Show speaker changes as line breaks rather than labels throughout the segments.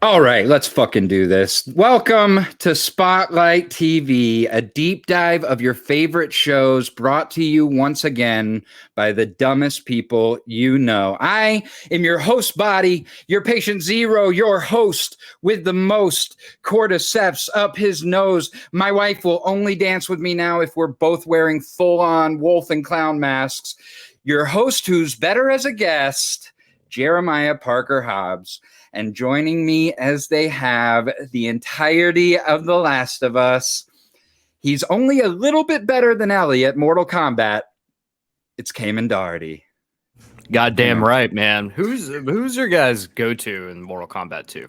All right, let's fucking do this. Welcome to Spotlight TV, a deep dive of your favorite shows brought to you once again by the dumbest people you know. I am your host body, your patient zero, your host with the most cordyceps up his nose. My wife will only dance with me now if we're both wearing full-on wolf and clown masks. Your host who's better as a guest, Jeremiah Parker Hobbs. And joining me as they have the entirety of The Last of Us, he's only a little bit better than Ellie at Mortal Kombat. It's Kamen Daugherty.
Goddamn right, man. Who's your guys' go-to in Mortal Kombat 2?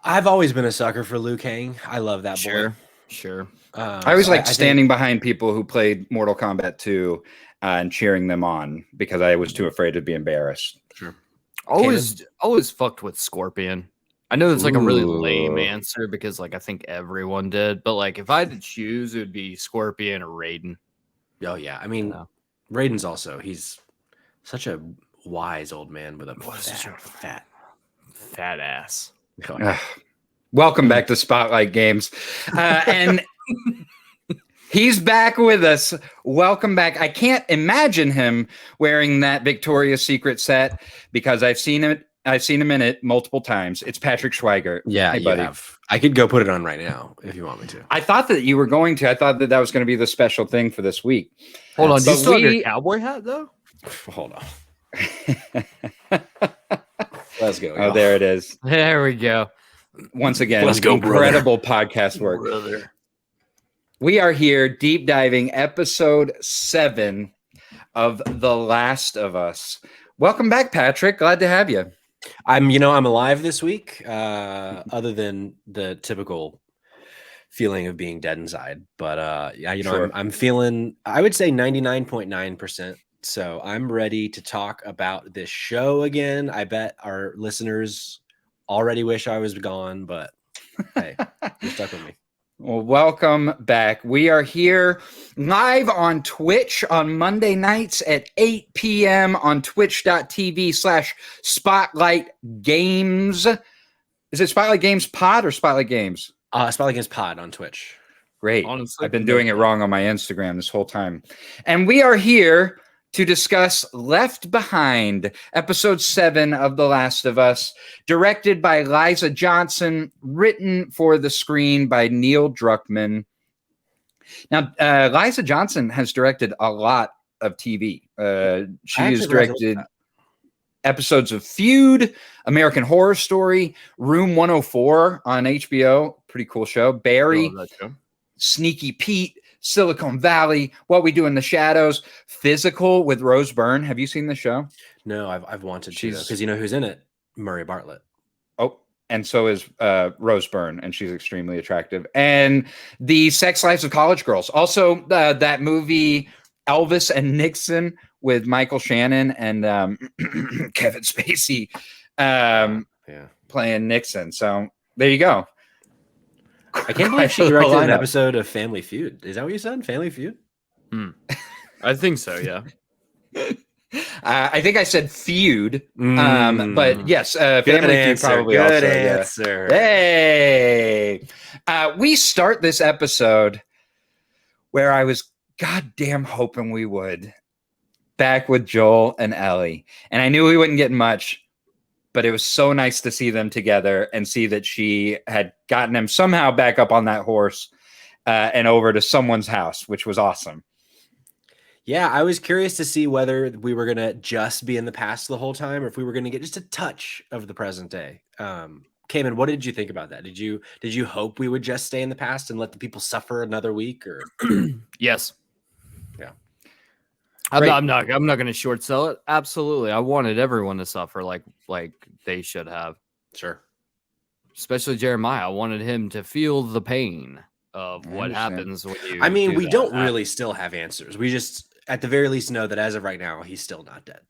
I've always been a sucker for Liu Kang. I love that boy.
Sure.
I always liked standing behind people who played Mortal Kombat 2 and cheering them on because I was too afraid to be embarrassed.
Sure.
Always fucked with Scorpion. I know it's like a really lame answer because like I think everyone did, but like if I had to choose, it would be Scorpion or Raiden.
Oh yeah, I mean, Raiden's he's such a wise old man with a
fat ass.
Welcome back to Spotlight Games, and he's back with us. Welcome back. I can't imagine him wearing that Victoria's Secret set because I've seen him in it multiple times. It's Patrick Schweigert.
Yeah,
hey, buddy.
I could go put it on right now if you want me to.
I thought that you were going to. I thought that was going to be the special thing for this week.
Hold on. Do you still have your cowboy hat, though?
Hold on. Let's go.
Oh, there it is.
There we go.
Once again,
let's go,
incredible podcast work.
Brother.
We are here deep diving episode 7 of The Last of Us. Welcome back, Patrick. Glad to have you.
I'm alive this week, other than the typical feeling of being dead inside. But sure. I'm feeling, I would say 99.9%. So I'm ready to talk about this show again. I bet our listeners already wish I was gone, but hey, you're stuck with me.
Well, welcome back. We are here live on Twitch on Monday nights at 8 p.m. on twitch.tv/Spotlight Games. Is it Spotlight Games Pod or Spotlight Games?
Spotlight Games Pod on Twitch.
Great. Honestly, I've been doing it wrong on my Instagram this whole time. And we are here to discuss Left Behind, episode 7 of The Last of Us, directed by Liza Johnson, written for the screen by Neil Druckmann. Now, Liza Johnson has directed a lot of TV. She has directed episodes of Feud, American Horror Story, Room 104 on HBO, pretty cool show, Barry, Sneaky Pete, Silicon Valley, What We Do in the Shadows, Physical with Rose Byrne. Have you seen the show?
No, I've wanted to because you know who's in it? Murray Bartlett.
Oh, and so is Rose Byrne, and she's extremely attractive. And The Sex Lives of College Girls. Also, that movie Elvis and Nixon with Michael Shannon and Kevin Spacey playing Nixon. So there you go.
I can't believe she directed an episode of Family Feud. Is that what you said? Family Feud?
I think so, yeah.
I think I said Feud, but yes, Family Feud probably also.
Good answer.
Yeah. Hey! We start this episode where I was goddamn hoping we would. Back with Joel and Ellie. And I knew we wouldn't get much, but it was so nice to see them together and see that she had gotten him somehow back up on that horse and over to someone's house, which was awesome.
Yeah, I was curious to see whether we were going to just be in the past the whole time or if we were going to get just a touch of the present day. Kamen, what did you think about that? Did you hope we would just stay in the past and let the people suffer another week? Or
yes.
Yeah.
I'm not going to short sell it. Absolutely. I wanted everyone to suffer like they should have.
Sure.
Especially Jeremiah. I wanted him to feel the pain of what happens when you.
I mean, we don't really still have answers. We just, at the very least, know that as of right now, he's still not dead.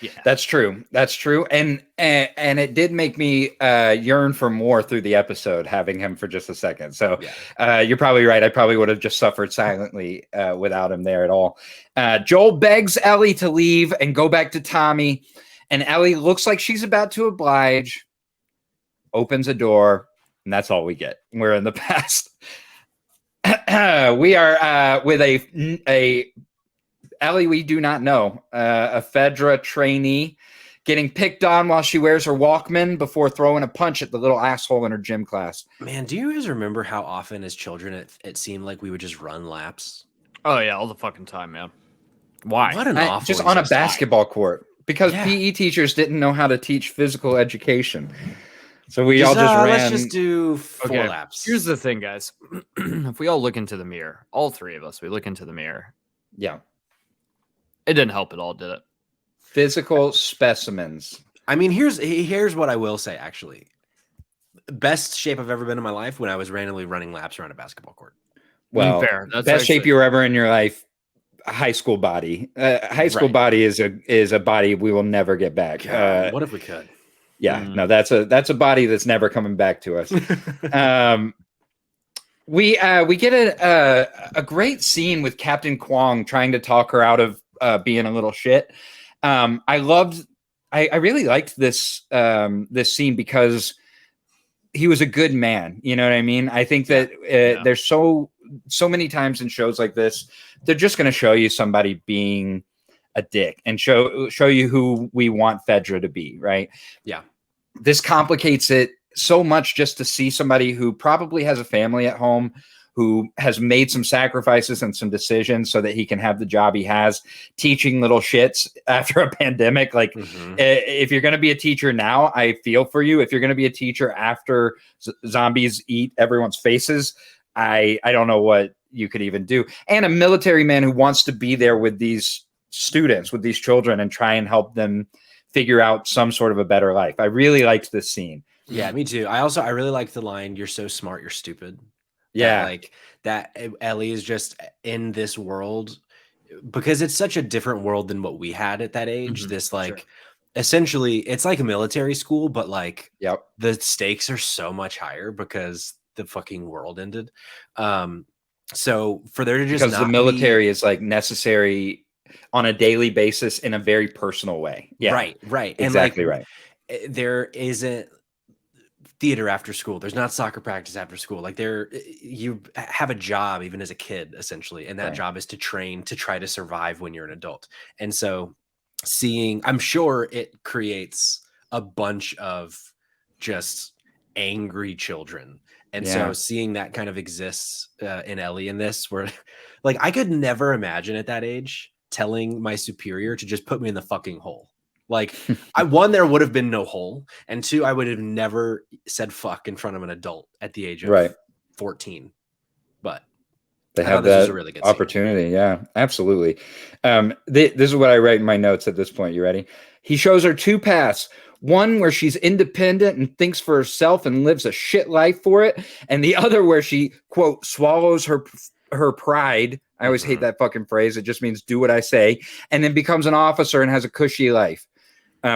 Yeah, that's true. That's true. And it did make me yearn for more through the episode, having him for just a second. So you're probably right. I probably would have just suffered silently without him there at all. Joel begs Ellie to leave and go back to Tommy. And Ellie looks like she's about to oblige. opens a door, and that's all we get. We're in the past. We are with a Ellie we do not know, a Fedra trainee getting picked on while she wears her Walkman before throwing a punch at the little asshole in her gym class.
Man, do you guys remember how often as children it seemed like we would just run laps?
Oh yeah, all the fucking time, man. Why?
What an awful
just on a
existence.
basketball court, because PE teachers didn't know how to teach physical education. So we all just ran.
Let's just do 4 laps.
Here's the thing, guys. If we all look into the mirror, all 3 of us, we look into the mirror.
Yeah.
It didn't help at all, did it?
Physical specimens.
I mean, here's what I will say, actually. Best shape I've ever been in my life when I was randomly running laps around a basketball court.
Well,
fair. That's
best shape you were ever in your life. High school body. High school body is a body we will never get back.
God, what if we could?
Yeah, no, that's a body that's never coming back to us. We get a great scene with Captain Kwong trying to talk her out of being a little shit. I really liked this scene because he was a good man. You know what I mean? I think that there's so many times in shows like this, they're just going to show you somebody being a dick and show you who we want Fedra to be, right?
Yeah.
This complicates it so much just to see somebody who probably has a family at home, who has made some sacrifices and some decisions so that he can have the job he has, teaching little shits after a pandemic. Like, if you're going to be a teacher now, I feel for you. If you're going to be a teacher after zombies eat everyone's faces, I don't know what you could even do. And a military man who wants to be there with these students, with these children, and try and help them figure out some sort of a better life. I really liked this scene.
Yeah, me too. I really like the line, "You're so smart, you're stupid."
Yeah.
That Ellie is just in this world because it's such a different world than what we had at that age. This essentially it's like a military school, but like the stakes are so much higher because the fucking world ended. So for there to just
because the military is like necessary on a daily basis in a very personal way. Yeah.
Right.
Exactly,
and
right.
There isn't theater after school. There's not soccer practice after school. Like you have a job even as a kid, essentially. And that job is to train to try to survive when you're an adult. And so I'm sure it creates a bunch of just angry children. And so seeing that kind of exists in Ellie in this, where like I could never imagine at that age telling my superior to just put me in the fucking hole. Like, one, there would have been no hole, and 2, I would have never said fuck in front of an adult at the age of 14. But
they have that really good opportunity. Scene. Yeah, absolutely. This is what I write in my notes at this point. You ready? He shows her 2 paths. One where she's independent and thinks for herself and lives a shit life for it, and the other where she, quote, swallows her pride. I always hate that fucking phrase. It just means do what I say, and then becomes an officer and has a cushy life.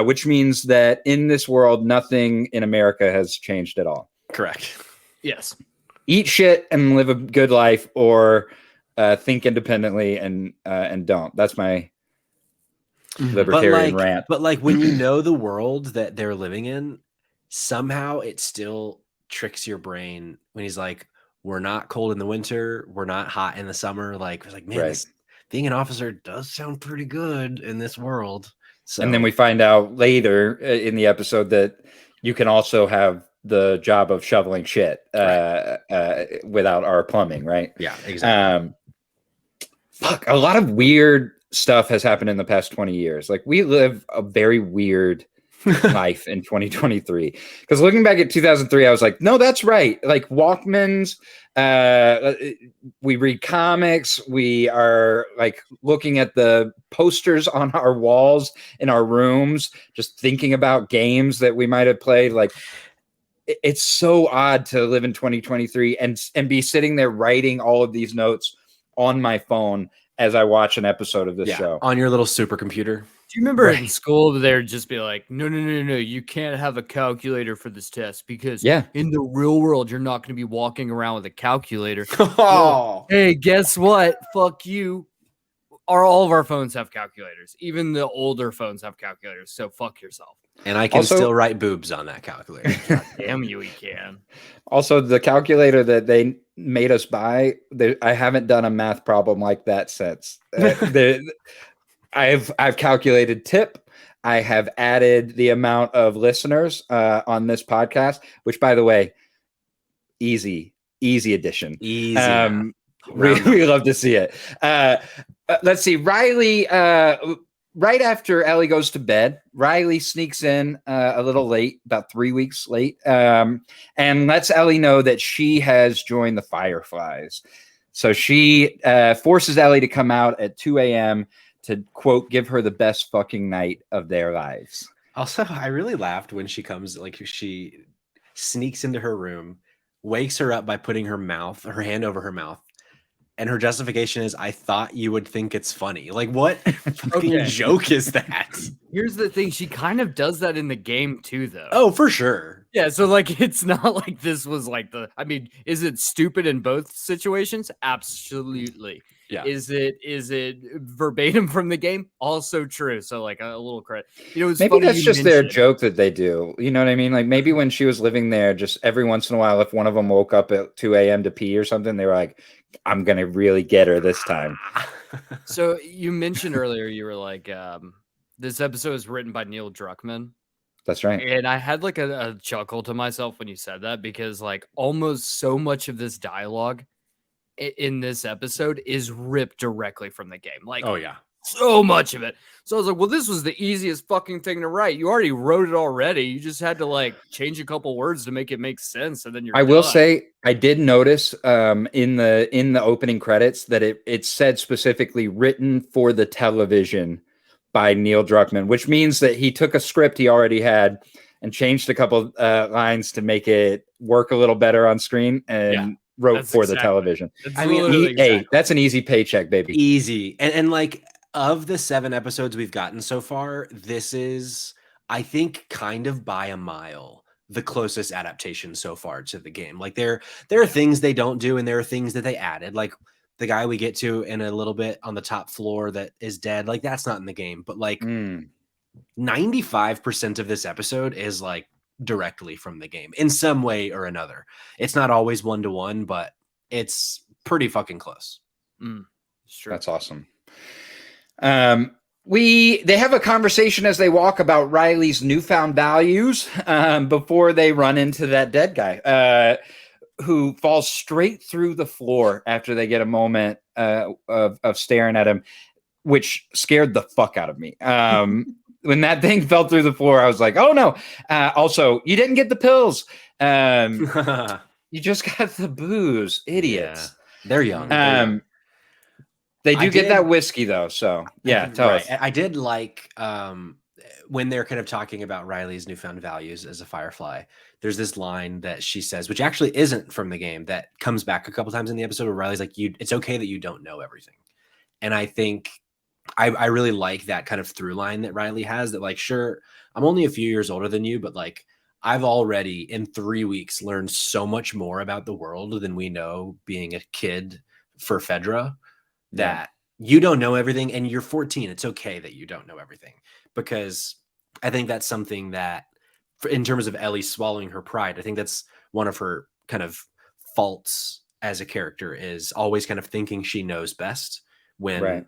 Which means that in this world, nothing in America has changed at all.
Correct.
Yes.
Eat shit and live a good life, or think independently and don't. That's my libertarian rant.
But like when you know the world that they're living in, somehow it still tricks your brain when he's like, we're not cold in the winter, we're not hot in the summer. Like, it's like, man, being an officer does sound pretty good in this world. So,
and then we find out later in the episode that you can also have the job of shoveling shit without our plumbing, right?
Yeah, exactly.
A lot of weird stuff has happened in the past 20 years. Like, we live a very weird life in 2023. Because looking back at 2003, I was like, no, that's right. Like, Walkmans, we read comics, we are like looking at the posters on our walls in our rooms, just thinking about games that we might have played. Like, it's so odd to live in 2023 and be sitting there writing all of these notes on my phone as I watch an episode of this show
on your little supercomputer.
Do you remember in school they'd just be like, no, you can't have a calculator for this test because in the real world, you're not going to be walking around with a calculator. Well, hey, guess what? Fuck you. all of our phones have calculators. Even the older phones have calculators. So fuck yourself.
And I can still write boobs on that calculator.
God damn you, we can.
Also, the calculator that they made us buy, I haven't done a math problem like that since. I've calculated tip. I have added the amount of listeners on this podcast, which, by the way, easy addition.
Easy.
We love to see it. Let's see. Riley, right after Ellie goes to bed, Riley sneaks in a little late, about 3 weeks late, and lets Ellie know that she has joined the Fireflies. So she forces Ellie to come out at 2 a.m. to, quote, give her the best fucking night of their lives.
Also, I really laughed when she comes, like she sneaks into her room, wakes her up by putting her hand over her mouth. And her justification is, I thought you would think it's funny. Like, what fucking joke is that?
Here's the thing. She kind of does that in the game too, though.
Oh, for sure.
Yeah. So like, it's not like this was like is it stupid in both situations? Absolutely.
Yeah.
Is it verbatim from the game? Also true. So like a little credit. It's
maybe that's just their joke that they do. You know what I mean? Like maybe when she was living there, just every once in a while, if one of them woke up at 2 a.m. to pee or something, they were like, I'm going to really get her this time.
So you mentioned earlier, you were like, this episode is written by Neil Druckmann.
That's right.
And I had like a chuckle to myself when you said that, because like almost so much of this dialogue in this episode is ripped directly from the game. Like,
oh yeah,
so much of it. So I was like, well, this was the easiest fucking thing to write. You already wrote it already. You just had to like change a couple words to make it make sense, and then you're
will say I did notice in the opening credits that it said specifically written for the television by Neil Druckmann, which means that he took a script he already had and changed a couple lines to make it work a little better on screen and wrote for the television.
I mean,
that's an easy paycheck, baby.
Easy. And like, of the 7 episodes we've gotten so far, this is, I think, kind of by a mile, the closest adaptation so far to the game. Like there are things they don't do, and there are things that they added. Like the guy we get to in a little bit on the top floor that is dead. Like that's not in the game, but like 95% of this episode is like directly from the game in some way or another. It's not always 1-to-1, but it's pretty fucking close.
Sure.
That's awesome. They have a conversation as they walk about Riley's newfound values before they run into that dead guy who falls straight through the floor after they get a moment of staring at him, which scared the fuck out of me. When that thing fell through the floor, I was like, oh no. Also, you didn't get the pills. You just got the booze. Idiots.
Yeah. They're young.
They do get that whiskey though. So yeah, tell us.
I did like when they're kind of talking about Riley's newfound values as a Firefly. There's this line that she says, which actually isn't from the game, that comes back a couple times in the episode, where Riley's like, it's okay that you don't know everything. And I think I really like that kind of through line that Riley has, that like, sure, I'm only a few years older than you, but like I've already in 3 weeks learned so much more about the world than we know being a kid for Fedra, that you don't know everything, and you're 14. It's okay that you don't know everything, because I think that's something that, in terms of Ellie swallowing her pride, I think that's one of her kind of faults as a character, is always kind of thinking she knows best when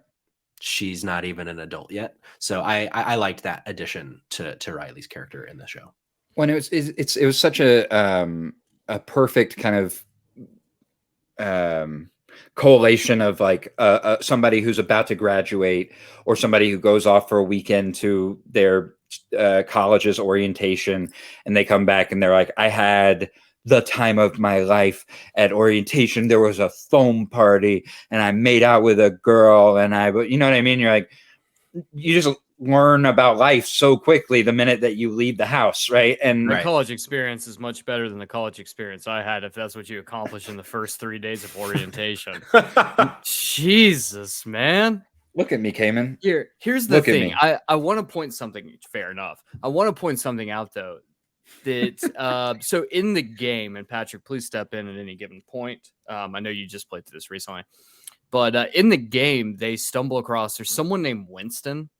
she's not even an adult yet. So I liked that addition to Riley's character in the show.
When it was such a perfect kind of collation of like somebody who's about to graduate, or somebody who goes off for a weekend to their college's orientation, and they come back and they're like, I had the time of my life at orientation. There was a foam party and I made out with a girl, and you know what I mean? You're like, you just learn about life so quickly the minute that you leave the house, right? And
the college experience is much better than the college experience I had, if that's what you accomplish in the first 3 days of orientation. Jesus, man.
Look at me, Kamen.
Here's the thing. I want to point something. Fair enough. I want to point something out though. That so in the game, and Patrick, please step in at any given point. I know you just played through this recently. But in the game, they stumble across there's someone named Winston.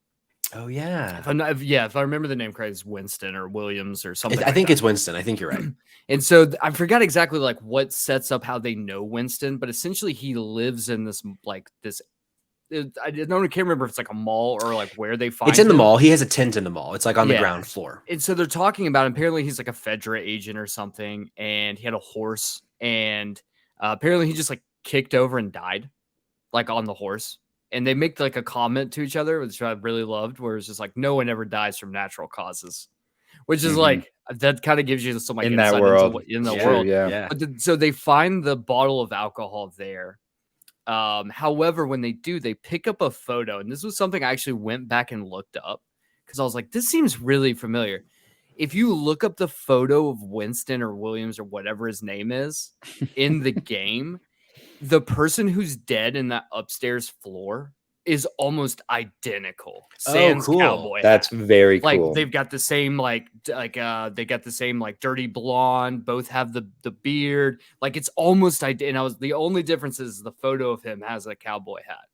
Oh yeah.
If I remember the name correctly, it's Winston or Williams or something.
I think it's Winston. I think you're right.
And so I forgot exactly like what sets up how they know Winston, but essentially he lives in this I can't remember if it's like a mall or like where they find.
It's in the
him.
mall. He has a tent in the mall. It's like on the ground floor.
And so they're talking about him. Apparently he's like a Fedra agent or something, and he had a horse, and apparently he just like kicked over and died, like on the horse. And they make like a comment to each other, which I really loved, where it's just like, no one ever dies from natural causes, which is like, that kind of gives you some like
in
insight
that world.
in the world.
Yeah.
But so they find the bottle of alcohol there. However, when they do, they pick up a photo, and this was something I actually went back and looked up because I was like, this seems really familiar. If you look up the photo of Winston or Williams or whatever his name is in the game, the person who's dead in that upstairs floor is almost identical. Sans
cool.
cowboy
That's
hat.
very cool.
Like they've got the same they got the same like dirty blonde. Both have the beard. Like it's almost identical. And the only difference is the photo of him has a cowboy hat.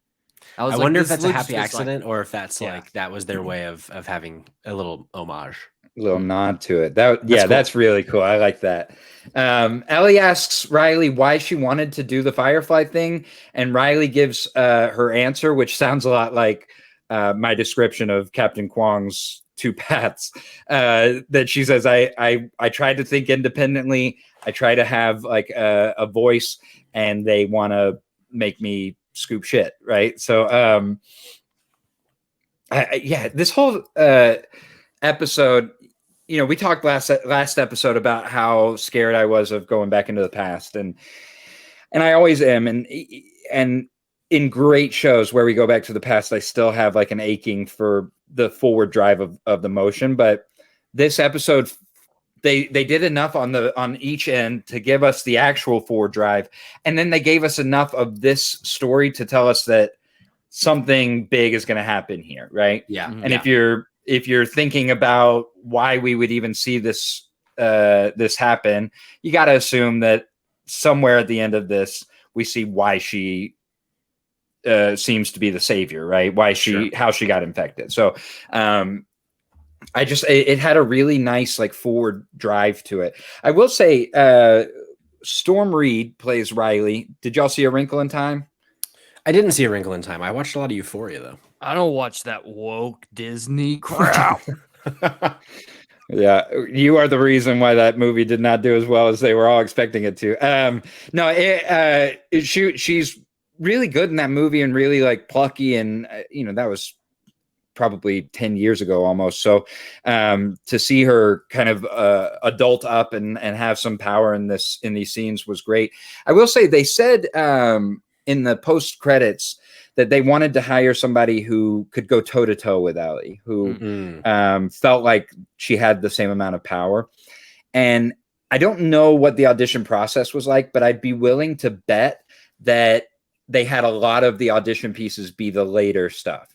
I wonder if that's a happy accident or if that's like that was their way of having a little homage.
Little nod to it. That's really cool. I like that. Ellie asks Riley why she wanted to do the Firefly thing, and Riley gives her answer, which sounds a lot like my description of Captain Kwong's two paths. That she says, I tried to think independently. I try to have like a voice, and they want to make me scoop shit, right? So, this whole episode. You know, we talked last episode about how scared I was of going back into the past, and I always am. And in great shows where we go back to the past, I still have like an aching for the forward drive of the motion. But this episode, they did enough on each end to give us the actual forward drive, and then they gave us enough of this story to tell us that something big is going to happen here, right?
Yeah.
And if you're thinking about why we would even see this happen, you got to assume that somewhere at the end of this, we see why she seems to be the savior, right? How she got infected. So it had a really nice like forward drive to it. I will say Storm Reed plays Riley. Did y'all see A Wrinkle in Time?
I didn't see A Wrinkle in Time. I watched a lot of Euphoria though.
I don't watch that woke Disney crap.
Yeah, you are the reason why that movie did not do as well as they were all expecting it to. She's really good in that movie and really like plucky, and that was probably 10 years ago almost. So to see her kind of adult up and have some power in these scenes was great. I will say they said in the post credits that they wanted to hire somebody who could go toe to toe with Ellie, who felt like she had the same amount of power. And I don't know what the audition process was like, but I'd be willing to bet that they had a lot of the audition pieces be the later stuff,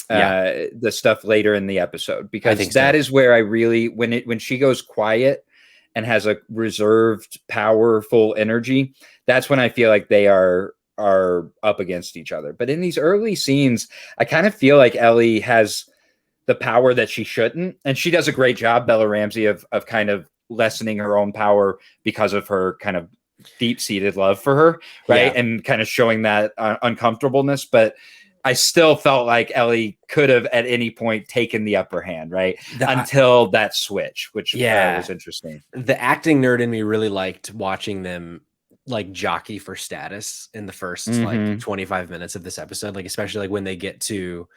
the stuff later in the episode, because that is where I really, when she goes quiet and has a reserved, powerful energy, that's when I feel like they are up against each other. But in these early scenes, I kind of feel like Ellie has the power that she shouldn't, and she does a great job, Bella Ramsey, of kind of lessening her own power because of her kind of deep-seated love for her, right? And kind of showing that uncomfortableness. But I still felt like Ellie could have at any point taken the upper hand, right? Until that switch, which was interesting.
The acting nerd in me really liked watching them like jockey for status in the first like 25 minutes of this episode, like especially like when they get to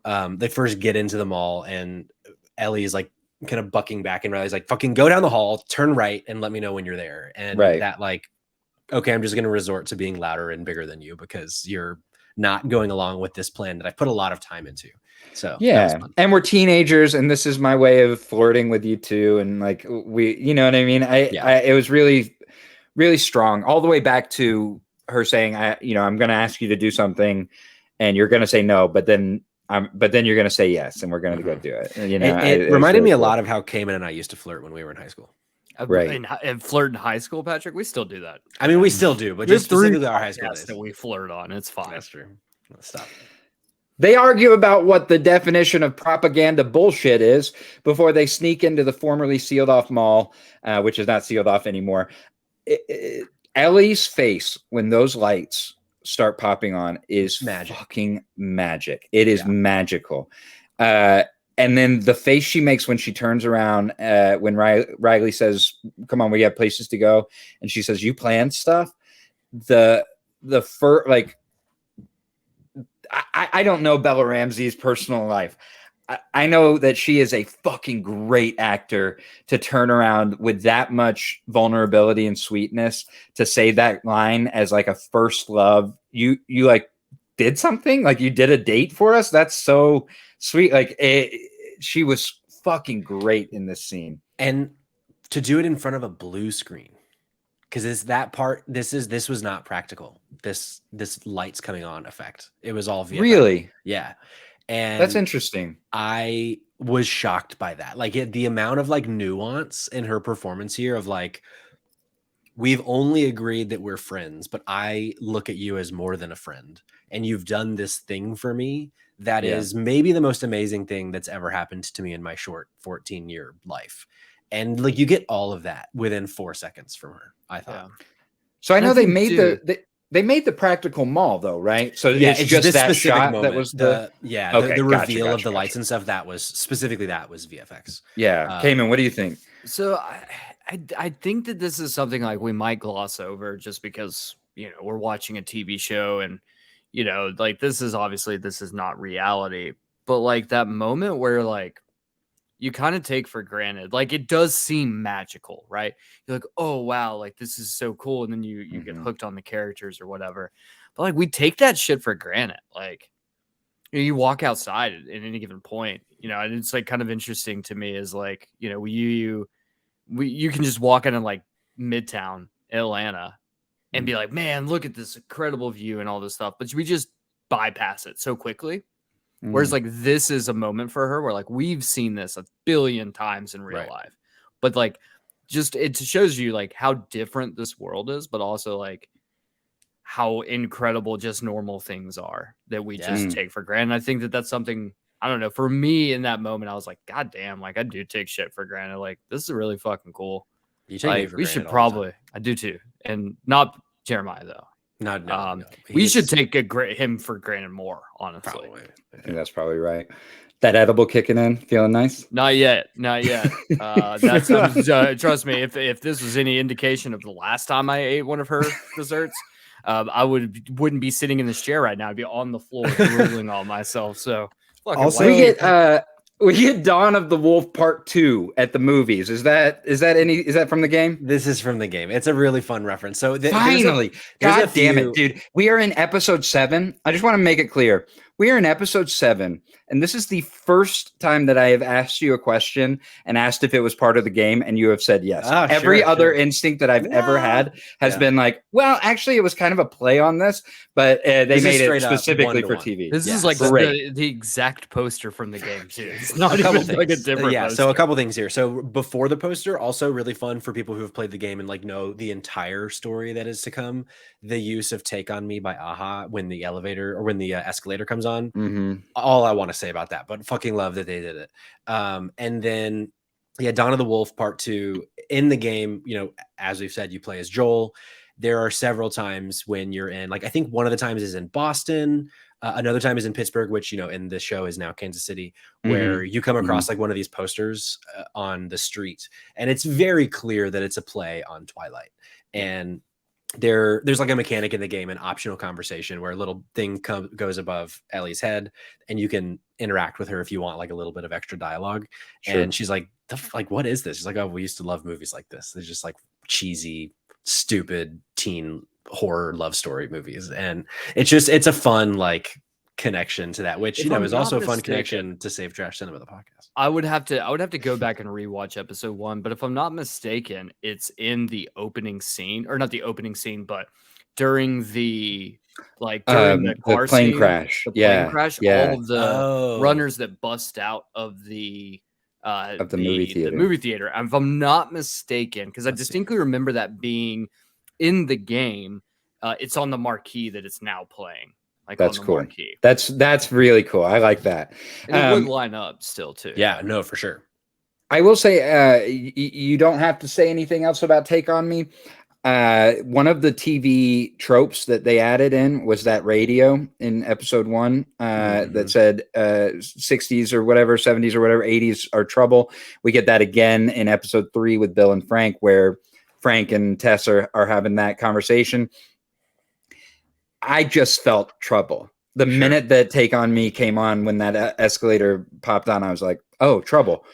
they first get into the mall and Ellie is like kind of bucking back and Riley's like, fucking go down the hall, turn right, and let me know when you're there. And that like, okay, I'm just gonna resort to being louder and bigger than you because you're not going along with this plan that I put a lot of time into. So
and we're teenagers, and this is my way of flirting with you too, and like we, you know what I mean? It was really, really strong, all the way back to her saying, I'm going to ask you to do something and you're going to say no, but then you're going to say yes, and we're going to go do it. And,
it reminded me a lot of how Kamen and I used to flirt when we were in high school.
Right.
And flirt in high school, Patrick, we still do that.
I mean, we still do, but
There's
just specifically our high school days.
that we flirt on. It's fine.
That's true. Stop.
They argue about what the definition of propaganda bullshit is before they sneak into the formerly sealed off mall, which is not sealed off anymore. Ellie's face when those lights start popping on is fucking magic. It is magical. And then the face she makes when she turns around, when Riley says, "Come on, we have places to go," and she says, "You plan stuff." I don't know Bella Ramsey's personal life. I know that she is a fucking great actor to turn around with that much vulnerability and sweetness to say that line as like a first love. You like did something, like you did a date for us. That's so sweet. Like she was fucking great in this scene,
and to do it in front of a blue screen, because this was not practical. This lights coming on effect, it was all VFX.
Really,
yeah. And
that's interesting.
I was shocked by that. Like the amount of like nuance in her performance here of like, we've only agreed that we're friends, but I look at you as more than a friend. And you've done this thing for me that is maybe the most amazing thing that's ever happened to me in my short 14-year life. And like you get all of that within 4 seconds from her, I thought.
Yeah.
So I know they made the practical mall though, right? So it's just that shot moment, that was the
reveal of the lights and stuff. That was VFX.
Yeah. Kamen, what do you think?
So I think that this is something like we might gloss over just because, you know, we're watching a TV show and, you know, like this is not reality, but like that moment where like you kind of take for granted, like it does seem magical, right? You're like, oh wow, like this is so cool, and then you get hooked on the characters or whatever. But like we take that shit for granted. Like you walk outside at any given point, you know, and it's like kind of interesting to me is like, you know, you can just walk into like Midtown Atlanta and be like, man, look at this incredible view and all this stuff, but we just bypass it so quickly. Whereas like this is a moment for her where like we've seen this 1 billion times in real life, but like just it shows you like how different this world is, but also like how incredible just normal things are that we just take for granted. I think that that's something, I don't know, for me in that moment, I was like, God damn, like I do take shit for granted. Like this is really fucking cool.
You take it for
we should probably, I do too. And not Jeremiah though.
No.
We should take him for granted more, honestly.
Probably.
I think that's probably right. That edible kicking in, feeling nice?
Not yet. That's trust me. If this was any indication of the last time I ate one of her desserts, I wouldn't be sitting in this chair right now. I'd be on the floor drooling on myself. So
also we get Dawn of the Wolf Part 2 at the movies. Is that from the game?
This is from the game. It's a really fun reference. So
finally, God damn it, dude. We are in episode 7. I just want to make it clear. We are in episode 7, and this is the first time that I have asked you a question and asked if it was part of the game, and you have said yes. Every other instinct that I've ever had has been like, well, actually, it was kind of a play on this, but they made it specifically for TV.
This is like the exact poster from the game, too. It's not even like a different poster.
So a couple things here. So before the poster, also really fun for people who have played the game and like know the entire story that is to come. The use of "Take on Me" by Aha when the elevator or when the escalator comes on. All I want to say about that, but fucking love that they did it. And then Dawn of the Wolf Part 2 in the game, you know, as we've said, you play as Joel. There are several times when you're in, like, I think one of the times is in Boston. Another time is in Pittsburgh, which, you know, in the show is now Kansas City, where you come across like one of these posters on the street. And it's very clear that it's a play on Twilight. And there's like a mechanic in the game, an optional conversation where a little thing goes above Ellie's head and you can interact with her if you want like a little bit of extra dialogue. Sure. And she's like, what is this? She's like, oh, we used to love movies like this. They're just like cheesy, stupid teen horror love story movies. And it's a fun like connection to that, which, you know, is also a fun connection to Save Trash Cinema, the podcast.
I would have to go back and rewatch episode 1, but if I'm not mistaken, it's in the opening scene, or not the opening scene, but during the car
plane crash.
Plane crash, all of the runners that bust out of the
of the movie theater.
The movie theater, if I'm not mistaken, because I distinctly remember that being in the game. It's on the marquee that it's now playing. Like
that's
on the
cool.
Marquee.
That's really cool. I like that.
And it would line up still too.
Yeah, no, for sure.
I will say, you don't have to say anything else about Take On Me. One of the TV tropes that they added in was that radio in episode 1 that said 60s or whatever, 70s or whatever, 80s are trouble. We get that again in episode 3 with Bill and Frank, where Frank and Tess are having that conversation. I just felt trouble. The minute that Take On Me came on, when that escalator popped on, I was like, oh, trouble.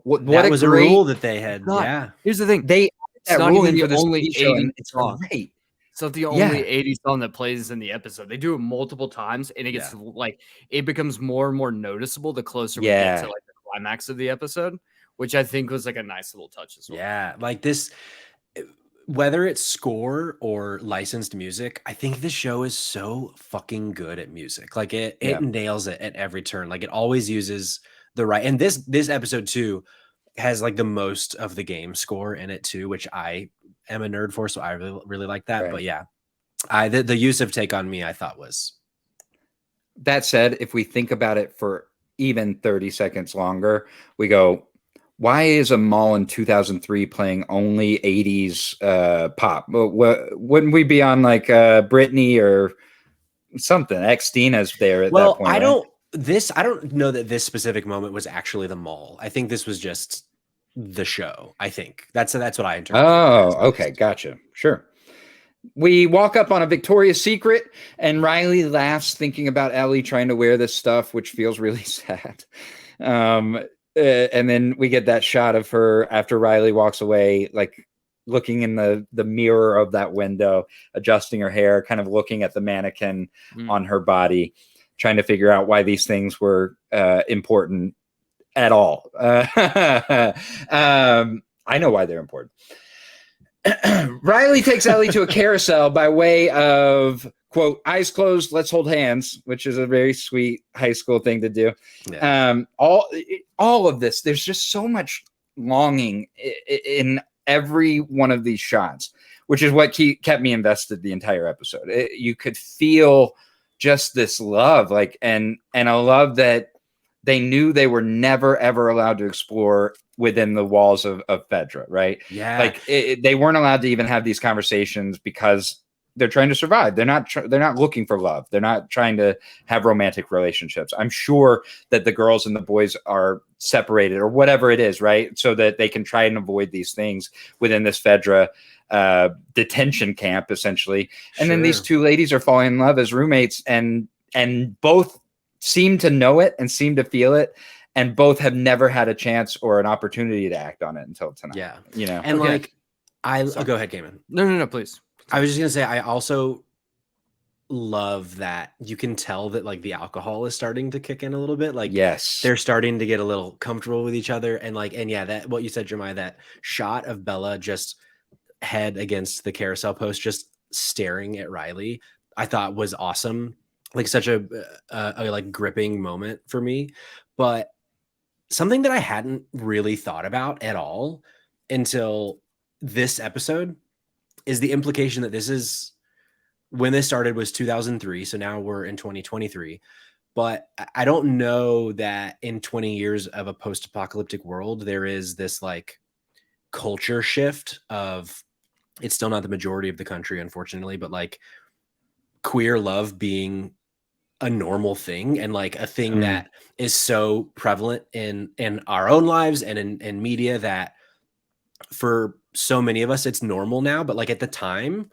What
that was
great
a rule that they had.
God.
Yeah.
Here's the thing.
That
not
rule
even
for
the
this
only
TV show,
80s
it's
song.
great.
It's not the only 80s song that plays in the episode. They do it multiple times, and it gets like it becomes more and more noticeable the closer we get to like the climax of the episode, which I think was like a nice little touch as well.
Yeah, like this, whether it's score or licensed music, I think this show is so fucking good at music. Like it nails it at every turn. Like it always uses the right. And this episode too has like the most of the game score in it too, which I am a nerd for, so I really like that. Right. But yeah, the use of Take On Me, I thought was.
That said, if we think about it for even 30 seconds longer, we go, why is a mall in 2003 playing only 80s pop? Wouldn't we be on like Britney or something? X-Dina's there at that point.
I don't know that this specific moment was actually the mall. I think this was just the show. I think that's what I interpret.
Oh, okay, gotcha. Sure. We walk up on a Victoria's Secret, and Riley laughs thinking about Ellie trying to wear this stuff, which feels really sad. And then we get that shot of her after Riley walks away, like looking in the mirror of that window, adjusting her hair, kind of looking at the mannequin on her body, trying to figure out why these things were important at all. I know why they're important. Riley takes Ellie to a carousel by way of, quote, eyes closed, let's hold hands, which is a very sweet high school thing to do. Yeah. All of this, there's just so much longing in every one of these shots, which is what kept me invested the entire episode. You could feel just this love, like, and a love that they knew they were never, ever allowed to explore within the walls of Fedra, right?
Yeah.
Like they weren't allowed to even have these conversations because they're trying to survive. They're not looking for love. They're not trying to have romantic relationships. I'm sure that the girls and the boys are separated or whatever it is, right? So that they can try and avoid these things within this Fedra detention camp, essentially. And then these two ladies are falling in love as roommates, and both seem to know it and seem to feel it. And both have never had a chance or an opportunity to act on it until tonight.
Yeah.
You know,
and go ahead, Kamen.
No, please.
I was just going to say, I also love that you can tell that like the alcohol is starting to kick in a little bit. Like,
yes,
they're starting to get a little comfortable with each other. And that, what you said, Jeremiah, that shot of Bella just head against the carousel post, just staring at Riley, I thought was awesome. Like such a like gripping moment for me. But something that I hadn't really thought about at all until this episode is the implication that this is when this started was 2003. So now we're in 2023. But I don't know that in 20 years of a post-apocalyptic world, there is this like culture shift of, it's still not the majority of the country, unfortunately, but like queer love being a normal thing and like a thing that is so prevalent in our own lives and in media that for so many of us it's normal now, but like at the time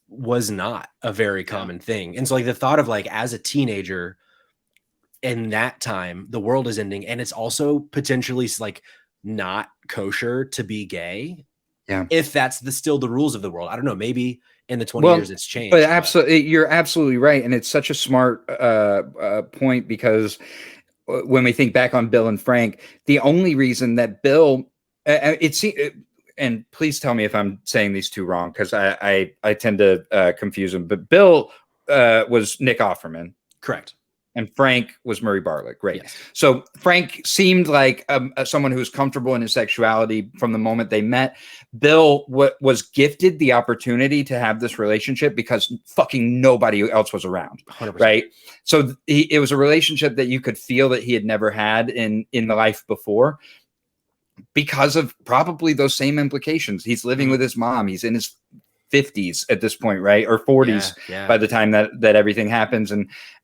was not a very common thing. And so like the thought of like as a teenager in that time the world is ending and it's also potentially like not kosher to be gay. Yeah, if that's still the rules of the world. I don't know, maybe in the 20 years it's changed.
But absolutely, you're absolutely right. And it's such a smart point, because when we think back on Bill and Frank, the only reason that Bill, and please tell me if I'm saying these two wrong, because I tend to confuse them, but Bill was Nick Offerman.
Correct.
And Frank was Murray Bartlett. Great.
Yes.
So Frank seemed like someone who was comfortable in his sexuality from the moment they met. Bill was gifted the opportunity to have this relationship because fucking nobody else was around.
100%.
Right. So it was a relationship that you could feel that he had never had in the life before because of probably those same implications. He's living with his mom. He's in his 50s at this point, right? Or 40s by the time that everything happens,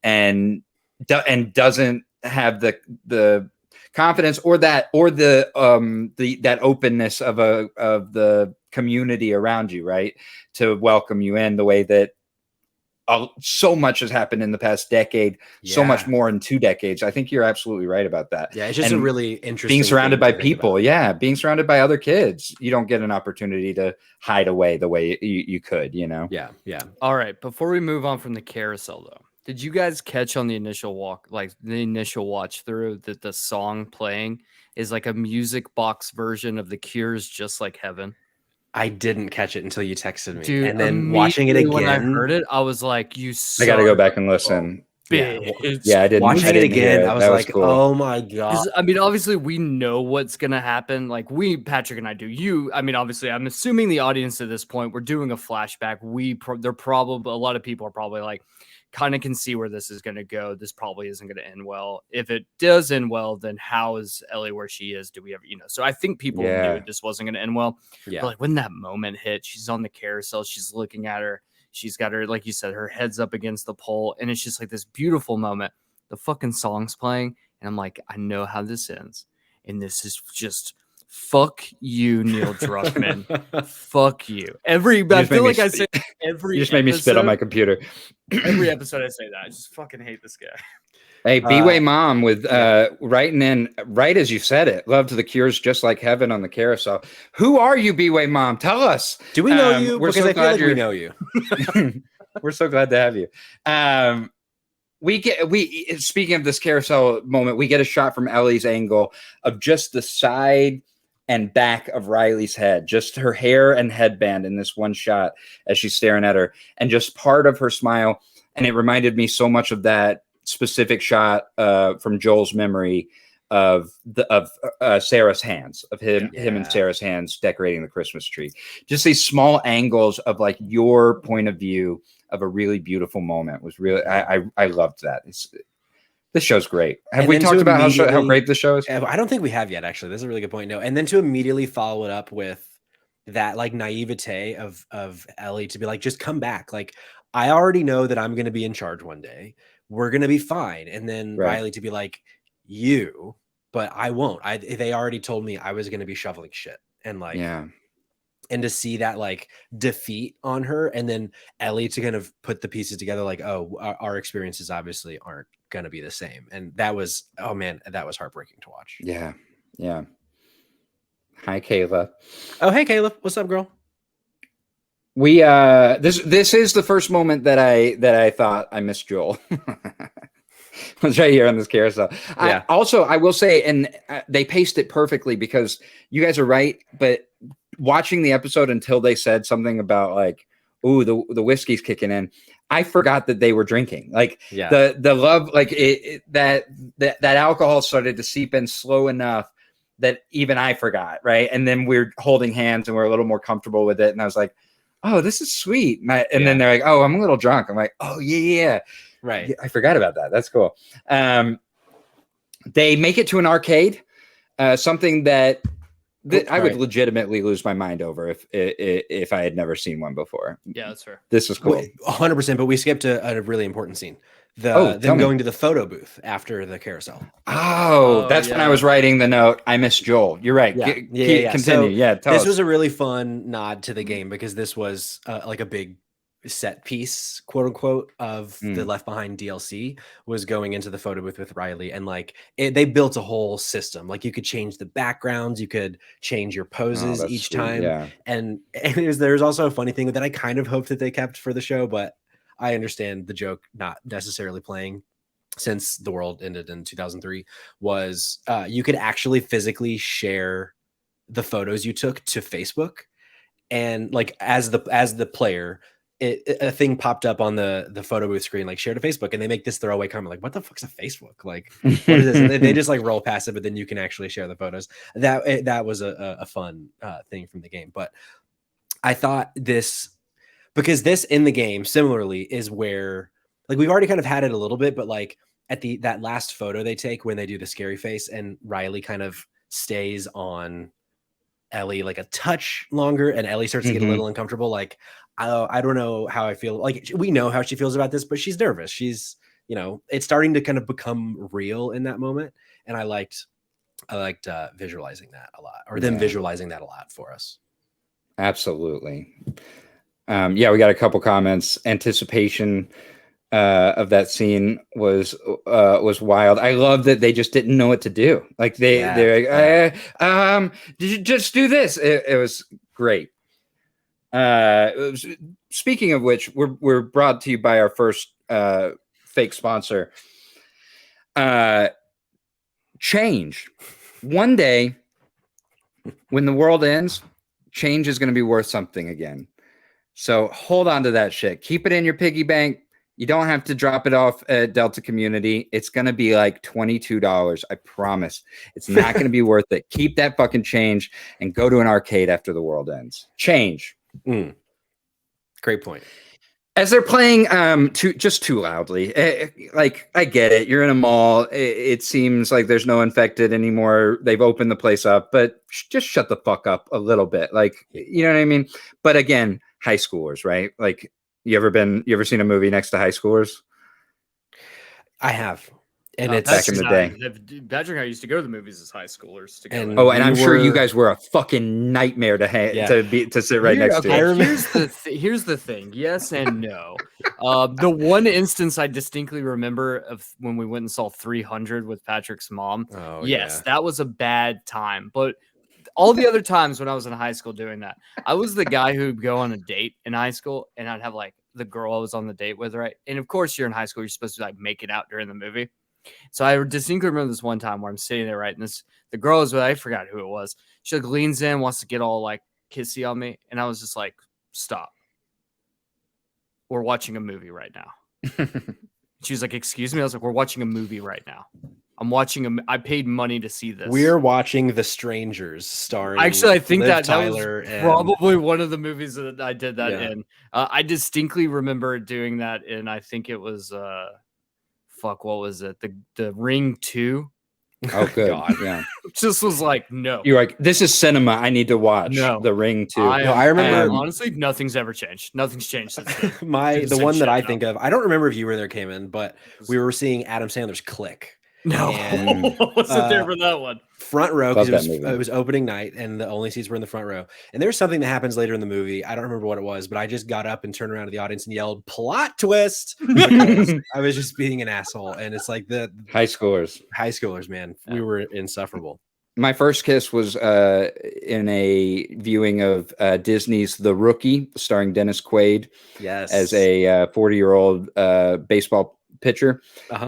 and doesn't have the confidence or that openness of the community around you, right, to welcome you in the way that so much has happened in the past decade, so much more in 2 decades. I think you're absolutely right about that.
Yeah, it's just a really interesting
being surrounded by people. Yeah, being surrounded by other kids. You don't get an opportunity to hide away the way you could, you know?
Yeah.
All right, before we move on from the carousel, though, did you guys catch on the initial watch through that the song playing is like a music box version of The Cure's "Just Like Heaven"?
I didn't catch it until you texted me.
Dude,
and then watching it again,
when I heard it, I was like,
I got to go back and listen.
Yeah,
I didn't.
Watching it again, I was like,
cool.
oh my God.
I mean, obviously, we know what's going to happen. Like, Patrick and I do. I mean, obviously, I'm assuming the audience at this point, we're doing a flashback. A lot of people are probably like, kind of can see where this is going to go. This probably isn't going to end well. If it does end well, then how is Ellie where she is? Do we ever, so I think people knew this wasn't going to end well.
Yeah.
But like when that moment hit, she's on the carousel, she's looking at her. She's got her, like you said, her head's up against the pole. And it's just like this beautiful moment. The fucking song's playing. And I'm like, I know how this ends. And this is just fuck you, Neil Druckmann. Fuck you. I feel like I say every
You just made me spit on my computer.
Every episode I say that. I just fucking hate this guy.
Hey, B-Way Mom with writing in right as you said it. Loved The Cure's "Just Like Heaven" on the carousel. Who are you, B-Way Mom? Tell us.
Do we know you?
We're
because
so
I feel
glad
like we know you.
We're so glad to have you. Speaking of this carousel moment, we get a shot from Ellie's angle of just the side and back of Riley's head, just her hair and headband in this one shot as she's staring at her, and just part of her smile. And it reminded me so much of that specific shot from Joel's memory of Sarah's hands, of him and Sarah's hands decorating the Christmas tree. Just these small angles of like your point of view of a really beautiful moment was really, I loved that. This show's great. Have we talked about how great the show is?
I don't think we have yet, actually. This is a really good point. No. And then to immediately follow it up with that like naivete of Ellie to be like, just come back. Like, I already know that I'm going to be in charge one day. We're going to be fine. And then Riley to be like, but I won't. They already told me I was going to be shoveling shit. And like, and to see that like defeat on her, and then Ellie to kind of put the pieces together, like, oh, our experiences obviously aren't going to be the same. And that was, oh man, that was heartbreaking to watch.
Yeah. Hi, Kayla.
Oh, hey, Kayla. What's up, girl?
We this is the first moment that I thought I missed Joel. Was right here on this carousel. Yeah. I will say, and they paced it perfectly because you guys are right. But watching the episode until they said something about like, "Ooh, the whiskey's kicking in," I forgot that they were drinking. Like the love, like that alcohol started to seep in slow enough that even I forgot. Right, and then we're holding hands and we're a little more comfortable with it. And I was like, "Oh, this is sweet." And then they're like, "Oh, I'm a little drunk." I'm like, "Oh yeah." Right. I forgot about that. That's cool. They make it to an arcade, something that I would legitimately lose my mind over if I had never seen one before.
Yeah, that's fair.
This is cool.
100%. But we skipped a really important scene. Them going to the photo booth after the carousel.
Oh, that's when I was writing the note. I miss Joel. You're right. Continue. So
this was a really fun nod to the game because this was like a big set piece, quote unquote, of the Left Behind DLC was going into the photo booth with Riley, and like they built a whole system. Like you could change the backgrounds, you could change your poses each time, and there's also a funny thing that I kind of hoped that they kept for the show, but I understand the joke not necessarily playing since the world ended in 2003 was you could actually physically share the photos you took to Facebook, and like as the player, a thing popped up on the photo booth screen, like shared to Facebook, and they make this throwaway comment like, what the fuck's a Facebook? Like, what is this? And they just like roll past it, but then you can actually share the photos. That was a fun thing from the game. But I thought this, because this in the game similarly is where, like, we've already kind of had it a little bit, but like at that last photo they take when they do the scary face and Riley kind of stays on Ellie like a touch longer, and Ellie starts to get a little uncomfortable. Like, I don't know how I feel. Like, we know how she feels about this, but she's nervous. She's, you know, it's starting to kind of become real in that moment. And I liked visualizing that a lot, or them visualizing that a lot for us.
Absolutely. Yeah, we got a couple comments. Anticipation of that scene was wild. I love that they just didn't know what to do. Like they're like, did you just do this? It was great. Speaking of which, we're brought to you by our first fake sponsor. Change. One day, when the world ends, change is going to be worth something again. So hold on to that shit. Keep it in your piggy bank. You don't have to drop it off at Delta Community. It's going to be like $22. I promise. It's not going to be worth it. Keep that fucking change and go to an arcade after the world ends. Change.
Great point.
As they're playing too loudly, like, I get it. You're in a mall. It seems like there's no infected anymore. They've opened the place up, but just shut the fuck up a little bit. Like, you know what I mean? But again, high schoolers, right? Like, you ever seen a movie next to high schoolers?
I have. And it's
back in the day.
Patrick and I used to go to the movies as high schoolers together.
And I'm sure you guys were a fucking nightmare to sit right next to.
Here's the thing. Yes and no. The one instance I distinctly remember of when we went and saw 300 with Patrick's mom.
Oh,
yes, that was a bad time. But all the other times when I was in high school doing that, I was the guy who'd go on a date in high school, and I'd have like the girl I was on the date with, right? And of course, you're in high school, you're supposed to like make it out during the movie. So I distinctly remember this one time where I'm sitting there, right? And the girl is with, I forgot who it was. She like leans in, wants to get all like kissy on me. And I was just like, stop. We're watching a movie right now. She was like, excuse me. I was like, we're watching a movie right now. I paid money to see this.
We're watching The Strangers starring.
Actually, I think
Liv
that
Tyler
was probably one of the movies that I did that in. I distinctly remember doing that in, I think it was, what was it? The Ring 2.
Oh, good.
God.
Yeah.
Just was like, no.
You're like, this is cinema. I need to watch The Ring 2.
I remember.
Honestly, nothing's ever changed. Nothing's changed since then.
The one that I think of, I don't remember if you were there, Kamen, but we were seeing Adam Sandler's Click.
No,
and,
wasn't there for that one.
Front row, because it was opening night and the only seats were in the front row. And there's something that happens later in the movie. I don't remember what it was, but I just got up and turned around to the audience and yelled, "Plot twist!" because I was just being an asshole. And it's like the
high schoolers,
man, we were insufferable.
My first kiss was in a viewing of Disney's The Rookie, starring Dennis Quaid, as a 40-year-old baseball pitcher.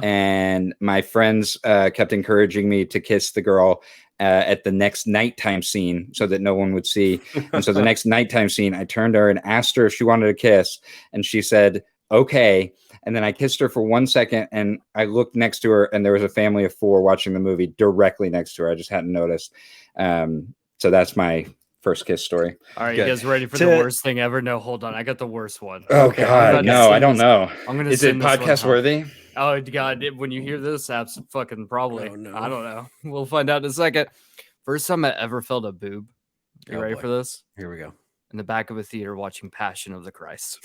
And my friends kept encouraging me to kiss the girl at the next nighttime scene so that no one would see. And so the next nighttime scene, I turned to her and asked her if she wanted a kiss, and she said okay. And then I kissed her for 1 second, and I looked next to her, and there was a family of 4 watching the movie directly next to her. I just hadn't noticed. So that's my first kiss story.
All right, you guys ready for the worst thing ever? No, hold on. I got the worst one.
Oh, okay, God, no, I don't know.
Is it
podcast worthy?
Oh, God, when you hear this, that's fucking probably.
Oh, no.
I don't know. We'll find out in a second. First time I ever felt a boob. You ready for this?
Here we go.
In the back of a theater watching Passion of the Christ.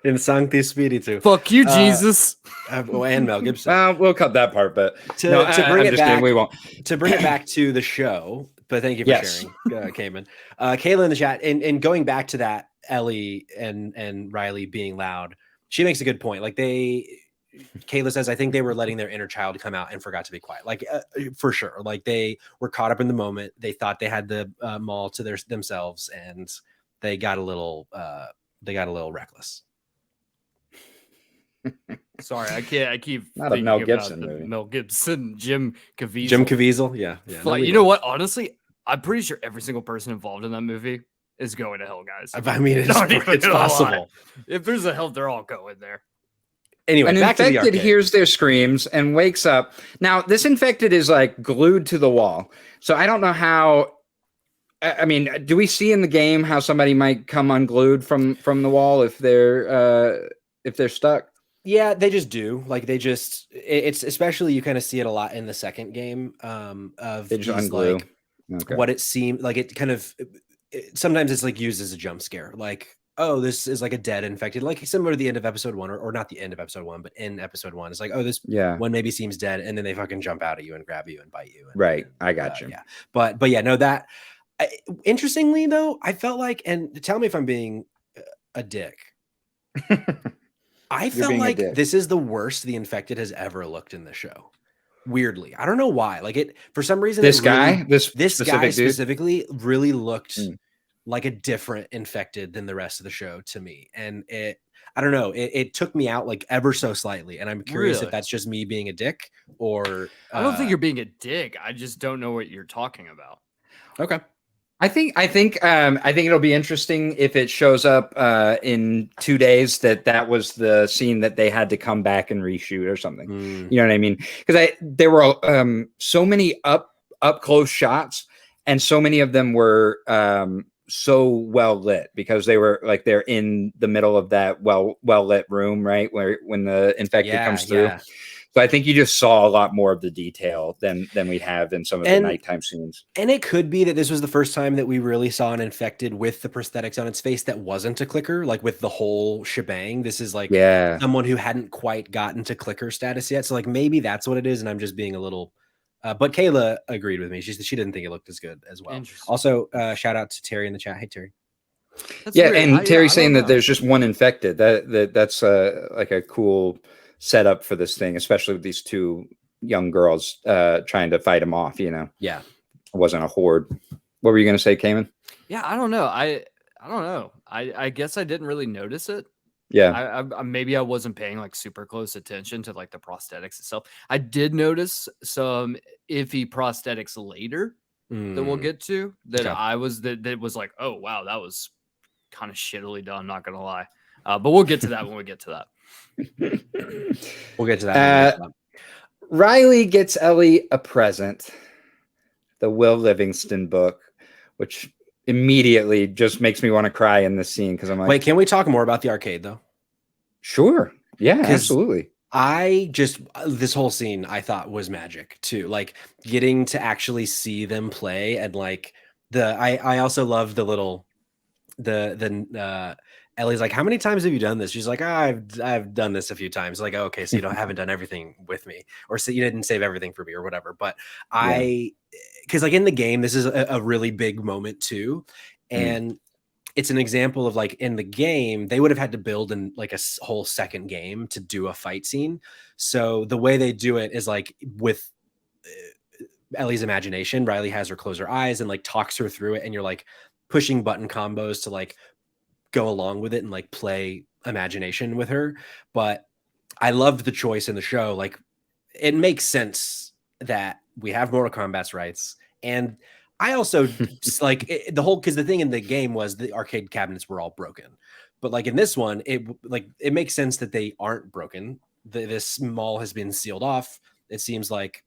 In Sancti Spiritu.
Fuck you, Jesus.
And Mel Gibson.
We'll cut that part, but
to bring it back,
we won't.
To bring it back to the show. But thank you for sharing, Kamen. Kayla in the chat, and going back to that, Ellie and Riley being loud. She makes a good point. Like Kayla says, I think they were letting their inner child come out and forgot to be quiet. Like for sure. Like they were caught up in the moment. They thought they had the mall to themselves, and they got a little reckless.
Sorry, I keep
not a Mel Gibson movie.
Mel Gibson, Jim Caviezel.
Jim Caviezel, yeah.
Like, you know what? Honestly, I'm pretty sure every single person involved in that movie is going to hell, guys.
I mean, it's
gonna
possible.
lie. If there's a hell, they're all going there.
Anyway,
an
back to the
infected
arcade.
hears their screams and wakes up. Now, this infected is like glued to the wall. So I don't know how. I mean, do we see in the game how somebody might come unglued from the wall if they're stuck?
Yeah, they just do. Like it's especially you kind of see it a lot in the second game. Of
They just
these,
unglue.
like
Okay.
what it seemed like. It kind of sometimes it's like used as a jump scare. Like, oh, this is like a dead infected, like similar to the end of episode 1, or not the end of episode 1, but in episode 1, it's like, oh, this one maybe seems dead, and then they fucking jump out at you and grab you and bite you.
Right, I got you.
Yeah, but yeah, no, that. Interestingly, though, I felt like, and tell me if I'm being a dick. I felt like this is the worst the infected has ever looked in the show. Weirdly, I don't know why. Like it for some reason.
This
guy
guy
specifically really looked like a different infected than the rest of the show to me, and I don't know. It took me out like ever so slightly, and I'm curious if that's just me being a dick or.
I don't think you're being a dick. I just don't know what you're talking about.
Okay.
I think it'll be interesting if it shows up in 2 days that was the scene that they had to come back and reshoot or something. You know what I mean? Because there were so many up close shots, and so many of them were so well lit because they were like they're in the middle of that well lit room, right? Where when the infected comes through. Yeah. So I think you just saw a lot more of the detail than we have in some of the nighttime scenes.
And it could be that this was the first time that we really saw an infected with the prosthetics on its face that wasn't a clicker, like with the whole shebang. This is like someone who hadn't quite gotten to clicker status yet. So like maybe that's what it is, and I'm just being a little. But Kayla agreed with me. She didn't think it looked as good as well. Also, shout out to Terry in the chat. Hey Terry.
That's weird.
And Terry's saying that there's just one infected. That's like a cool setup for this thing, especially with these two young girls trying to fight him off. You know.
Yeah.
It wasn't a horde. What were you going to say, Kamen?
Yeah, I don't know. I don't know. I guess I didn't really notice it.
Yeah.
I maybe I wasn't paying like super close attention to like the prosthetics itself. I did notice some iffy prosthetics later that we'll get to that that was like, oh wow, that was kind of shittily done, not gonna lie. But we'll get to that when we get to that.
We'll get to that.
Riley gets Ellie a present, the Will Livingston book, which immediately just makes me want to cry in this scene because I'm like,
wait, can we talk more about the arcade though?
Sure. Yeah, absolutely.
This whole scene I thought was magic too. Like getting to actually see them play, and like I also love the little Ellie's like, how many times have you done this? She's like, I've done this a few times. Like, oh, okay, so you haven't done everything with me, or so you didn't save everything for me or whatever. But because like in the game, this is a really big moment too. And it's an example of like in the game, they would have had to build in like a whole second game to do a fight scene. So the way they do it is like with Ellie's imagination, Riley has her close her eyes and like talks her through it. And you're like pushing button combos to like go along with it and like play imagination with her. But I loved the choice in the show. Like it makes sense that we have Mortal Kombat's rights. And I also like the whole, because the thing in the game was the arcade cabinets were all broken, but like in this one, it makes sense that they aren't broken. This mall has been sealed off. It seems like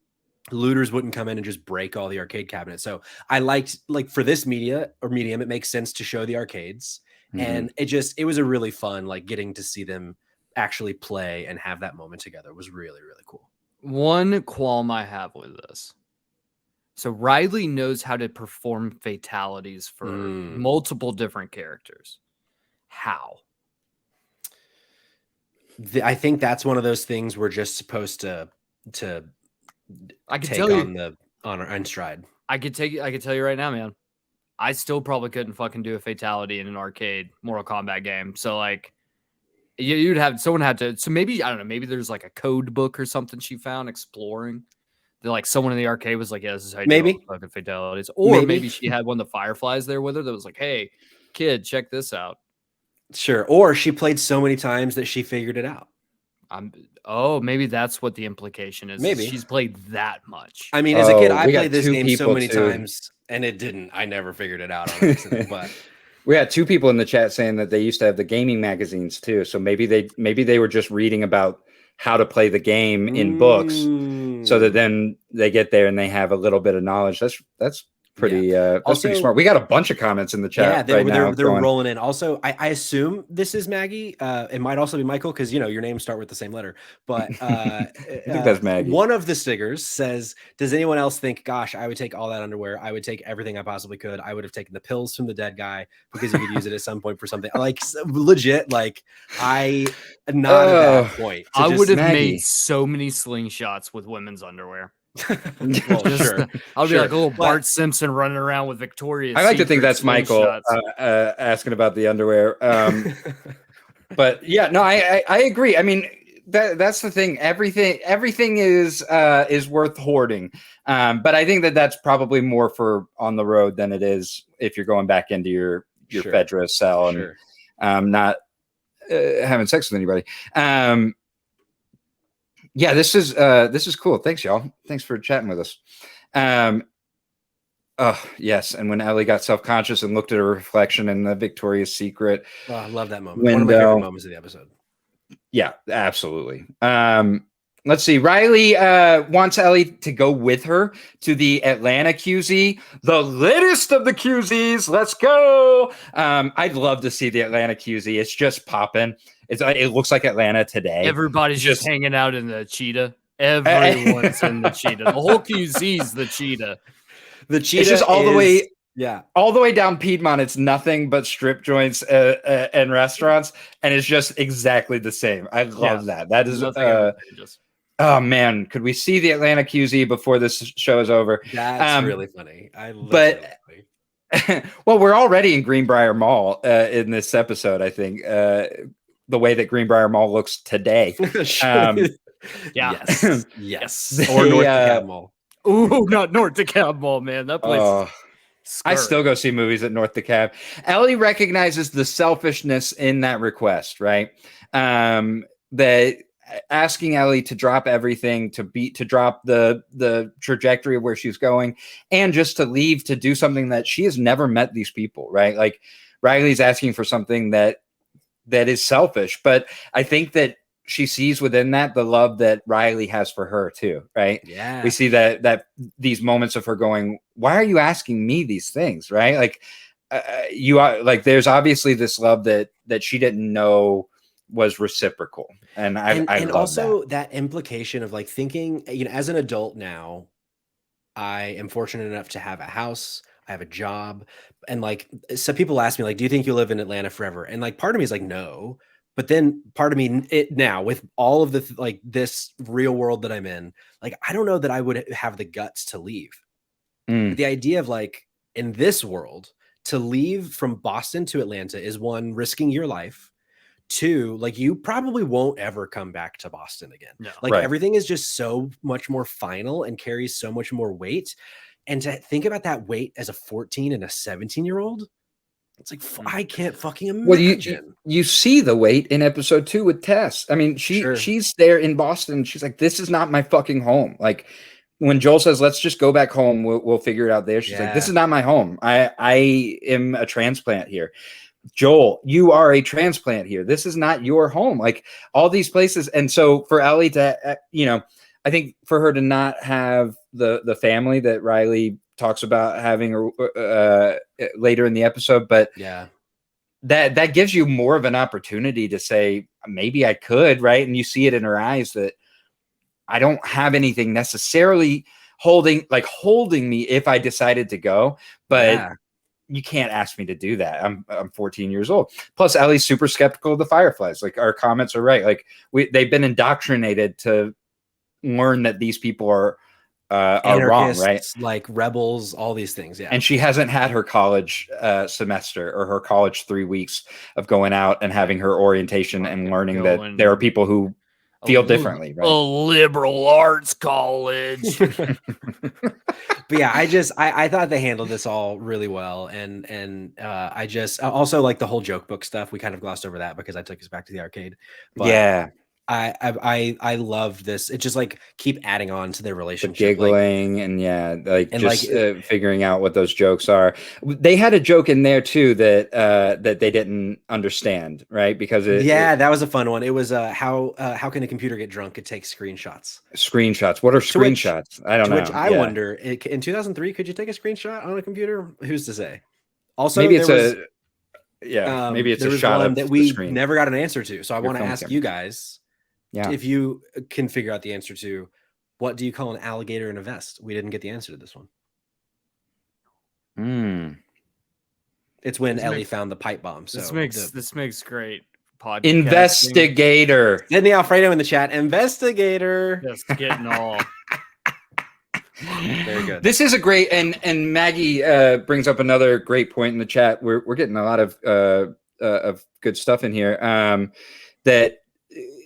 looters wouldn't come in and just break all the arcade cabinets. So I liked, like, for this medium, it makes sense to show the arcades. And it was a really fun, like, getting to see them actually play and have that moment together. It was really, really cool.
One qualm I have with this. So Riley knows how to perform fatalities for multiple different characters. How?
I think that's one of those things we're just supposed to
I can
take
tell
on stride.
I could tell you right now, man. I still probably couldn't fucking do a fatality in an arcade Mortal Kombat game. So like someone had to, so maybe, I don't know, maybe there's like a code book or something she found exploring. That like someone in the arcade was like, yeah, this is how you do fucking fatalities. Or maybe she had one of the Fireflies there with her that was like, hey, kid, check this out.
Sure. Or she played so many times that she figured it out.
Maybe that's what the implication is.
Maybe
she's played that much.
I mean, as a kid, I played this game so many times and it didn't. I never figured it out on accident. But
We had two people in the chat saying that they used to have the gaming magazines too. So maybe they were just reading about how to play the game in books, so that then they get there and they have a little bit of knowledge. That's pretty that's pretty smart. We got a bunch of comments in the chat.
Yeah,
they're
rolling in. Also, I assume this is Maggie. It might also be Michael, because your names start with the same letter. But
I think that's Maggie.
One of the stickers says, "Does anyone else think, gosh, I would take all that underwear. I would take everything I possibly could. I would have taken the pills from the dead guy because you could use it at some point for something." Like, legit, like I not at that point.
I would have made so many slingshots with women's underwear.
Well, sure.
I'll be like a little Bart Simpson running around with Victoria's.
I like to think that's Michael asking about the underwear. But yeah, no, I agree. I mean, that's the thing. Everything is worth hoarding. But I think that's probably more for on the road than it is if you're going back into your Fedra cell and not having sex with anybody. Yeah, this is cool. Thanks, y'all. Thanks for chatting with us. Oh, yes. And when Ellie got self-conscious and looked at her reflection in the Victoria's Secret.
Oh, I love that moment. One of my favorite moments of the episode.
Yeah, absolutely. Let's see. Riley wants Ellie to go with her to the Atlanta QZ, the littest of the QZs. Let's go. I'd love to see the Atlanta QZ. It's just popping. It looks like Atlanta today.
Everybody's just hanging out in the cheetah. Everyone's in the cheetah. The whole QZ's the cheetah.
The cheetah
it's just all the way down Piedmont. It's nothing but strip joints and restaurants, and it's just exactly the same. I love that. That is oh man, could we see the Atlanta QZ before this show is over?
That's really funny.
Well, we're already in Greenbrier Mall in this episode. I think the way that Greenbrier Mall looks today.
Yes. Or North DeKalb Mall.
Ooh, not North DeKalb Mall, man. That place.
I still go see movies at North DeKalb. Ellie recognizes the selfishness in that request, right? That asking Ellie to drop everything, to drop the trajectory of where she's going, and just to leave to do something that she has never met these people, right? Like Riley's asking for something that is selfish, but I think that she sees within that the love that Riley has for her too, right?
Yeah.
We see that these moments of her going, why are you asking me these things, right? Like you are like, there's obviously this love that she didn't know was reciprocal. And I love
also that implication of like thinking, as an adult now, I am fortunate enough to have a house, I have a job, and like, so people ask me like, do you think you'll live in Atlanta forever? And like, part of me is like, no. But then part of me now with all of the like this real world that I'm in, like, I don't know that I would have the guts to leave. The idea of like in this world to leave from Boston to Atlanta is one, risking your life. Two, like you probably won't ever come back to Boston again. No. Like everything is just so much more final and carries so much more weight. And to think about that weight as a 14 and a 17-year-old, it's like, I can't fucking imagine.
Well, you see the weight in episode 2 with Tess. I mean, she's there in Boston. She's like, this is not my fucking home. Like when Joel says, let's just go back home. We'll figure it out there. She's like, this is not my home. I am a transplant here. Joel, you are a transplant here. This is not your home. Like all these places. And so for Ellie to, I think for her to not have the family that Riley talks about having later in the episode, but that gives you more of an opportunity to say, maybe I could, right? And you see it in her eyes that I don't have anything necessarily holding me if I decided to go, but you can't ask me to do that. I'm 14 years old. Plus Ellie's super skeptical of the Fireflies. Like our comments are right. Like they've been indoctrinated to learn that these people are wrong, right?
Like rebels, all these things. Yeah.
And she hasn't had her college semester or her college 3 weeks of going out and having her orientation and learning that there are people who feel differently, right?
A liberal arts college.
But yeah, I thought they handled this all really well. And I just also like the whole joke book stuff. We kind of glossed over that because I took us back to the arcade. But I love this. It just like keep adding on to their
The
relationship,
giggling and like
and
just
like
figuring out what those jokes are. They had a joke in there too that that they didn't understand, right? Because
that was a fun one. It was how can a computer get drunk? It takes screenshots.
Screenshots. What are
To which
screenshots? I don't
to which
know.
I
Yeah.
wonder, in 2003, could you take a screenshot on a computer? Who's to say? Also,
Maybe it's
there was
maybe it's
there
a
was
shot
one
of
that
the
we
screen.
never got an answer to. So I
Your
want to
phone
ask
camera.
you guys
Yeah.
if you can figure out the answer to what do you call an alligator in a vest? We didn't get the answer to this one. It's when Ellie found the pipe bomb. So
this makes great podcast.
Investigator.
Sydney Alfredo in the chat. Investigator.
Just getting all.
Very good.
This is a great and Maggie brings up another great point in the chat. We're getting a lot of good stuff in here. That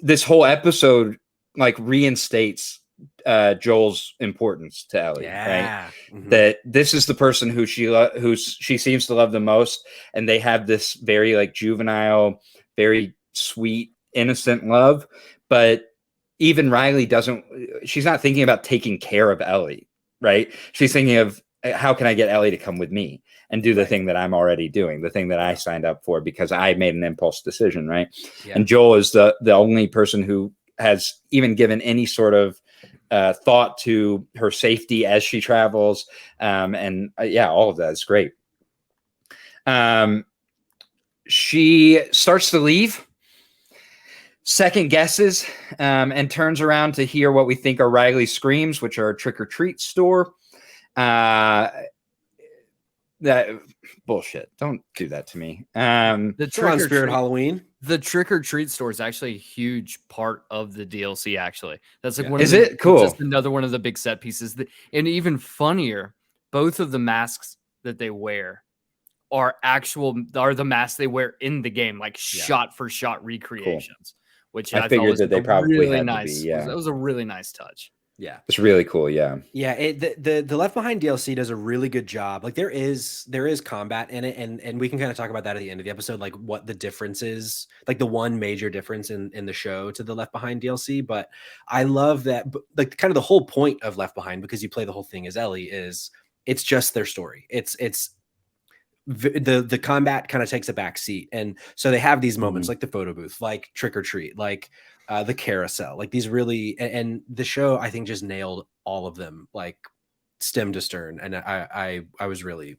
this whole episode like reinstates Joel's importance to Ellie, right? Mm-hmm. That this is the person who she seems to love the most, and they have this very like juvenile, very sweet, innocent love. But even Riley she's not thinking about taking care of Ellie, right? She's thinking of how can I get Ellie to come with me and do the thing that I'm already doing, the thing that I signed up for because I made an impulse decision, right? Yeah. And Joel is the only person who has even given any sort of thought to her safety as she travels. And all of that is great. She starts to leave, second guesses, and turns around to hear what we think are Riley's screams, which are a trick-or-treat store. That bullshit. Don't do that to me.
The
Trick-or-Treat Halloween.
The trick-or-treat store is actually a huge part of the DLC. Actually, that's like one.
Is it cool?
Just another one of the big set pieces. And even funnier, both of the masks that they wear are the masks they wear in the game, like shot for shot recreations. Cool. Which I
figured that they probably
really
had
nice.
To be, yeah.
That was a really nice touch.
Yeah,
it's really cool. Yeah,
the Left Behind DLC does a really good job. Like there is combat in it, and we can kind of talk about that at the end of the episode, like what the difference is, like the one major difference in the show to the Left Behind DLC. But I love that, like kind of the whole point of Left Behind, because you play the whole thing as Ellie, is it's just their story. It's the combat kind of takes a back seat, and so they have these moments like the photo booth, like trick or treat, like the carousel, like these really, and the show I think just nailed all of them, like stem to stern, and I was really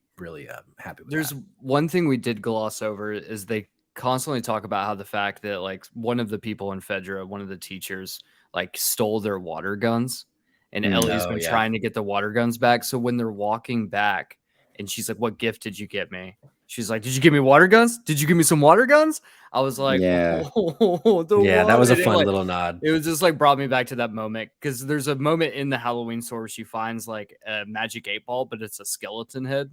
happy with
There's
that.
One thing we did gloss over is they constantly talk about how the fact that like one of the people in Fedra, one of the teachers, like stole their water guns, and Ellie's been trying to get the water guns back. So when they're walking back and she's like, "What gift did you get me?" She's like, "Did you give me water guns? Did you give me some water guns?" I was like,
"Yeah,
that was a fun little nod."
It was just like brought me back to that moment, because there's a moment in the Halloween store where she finds like a magic 8-ball, but it's a skeleton head.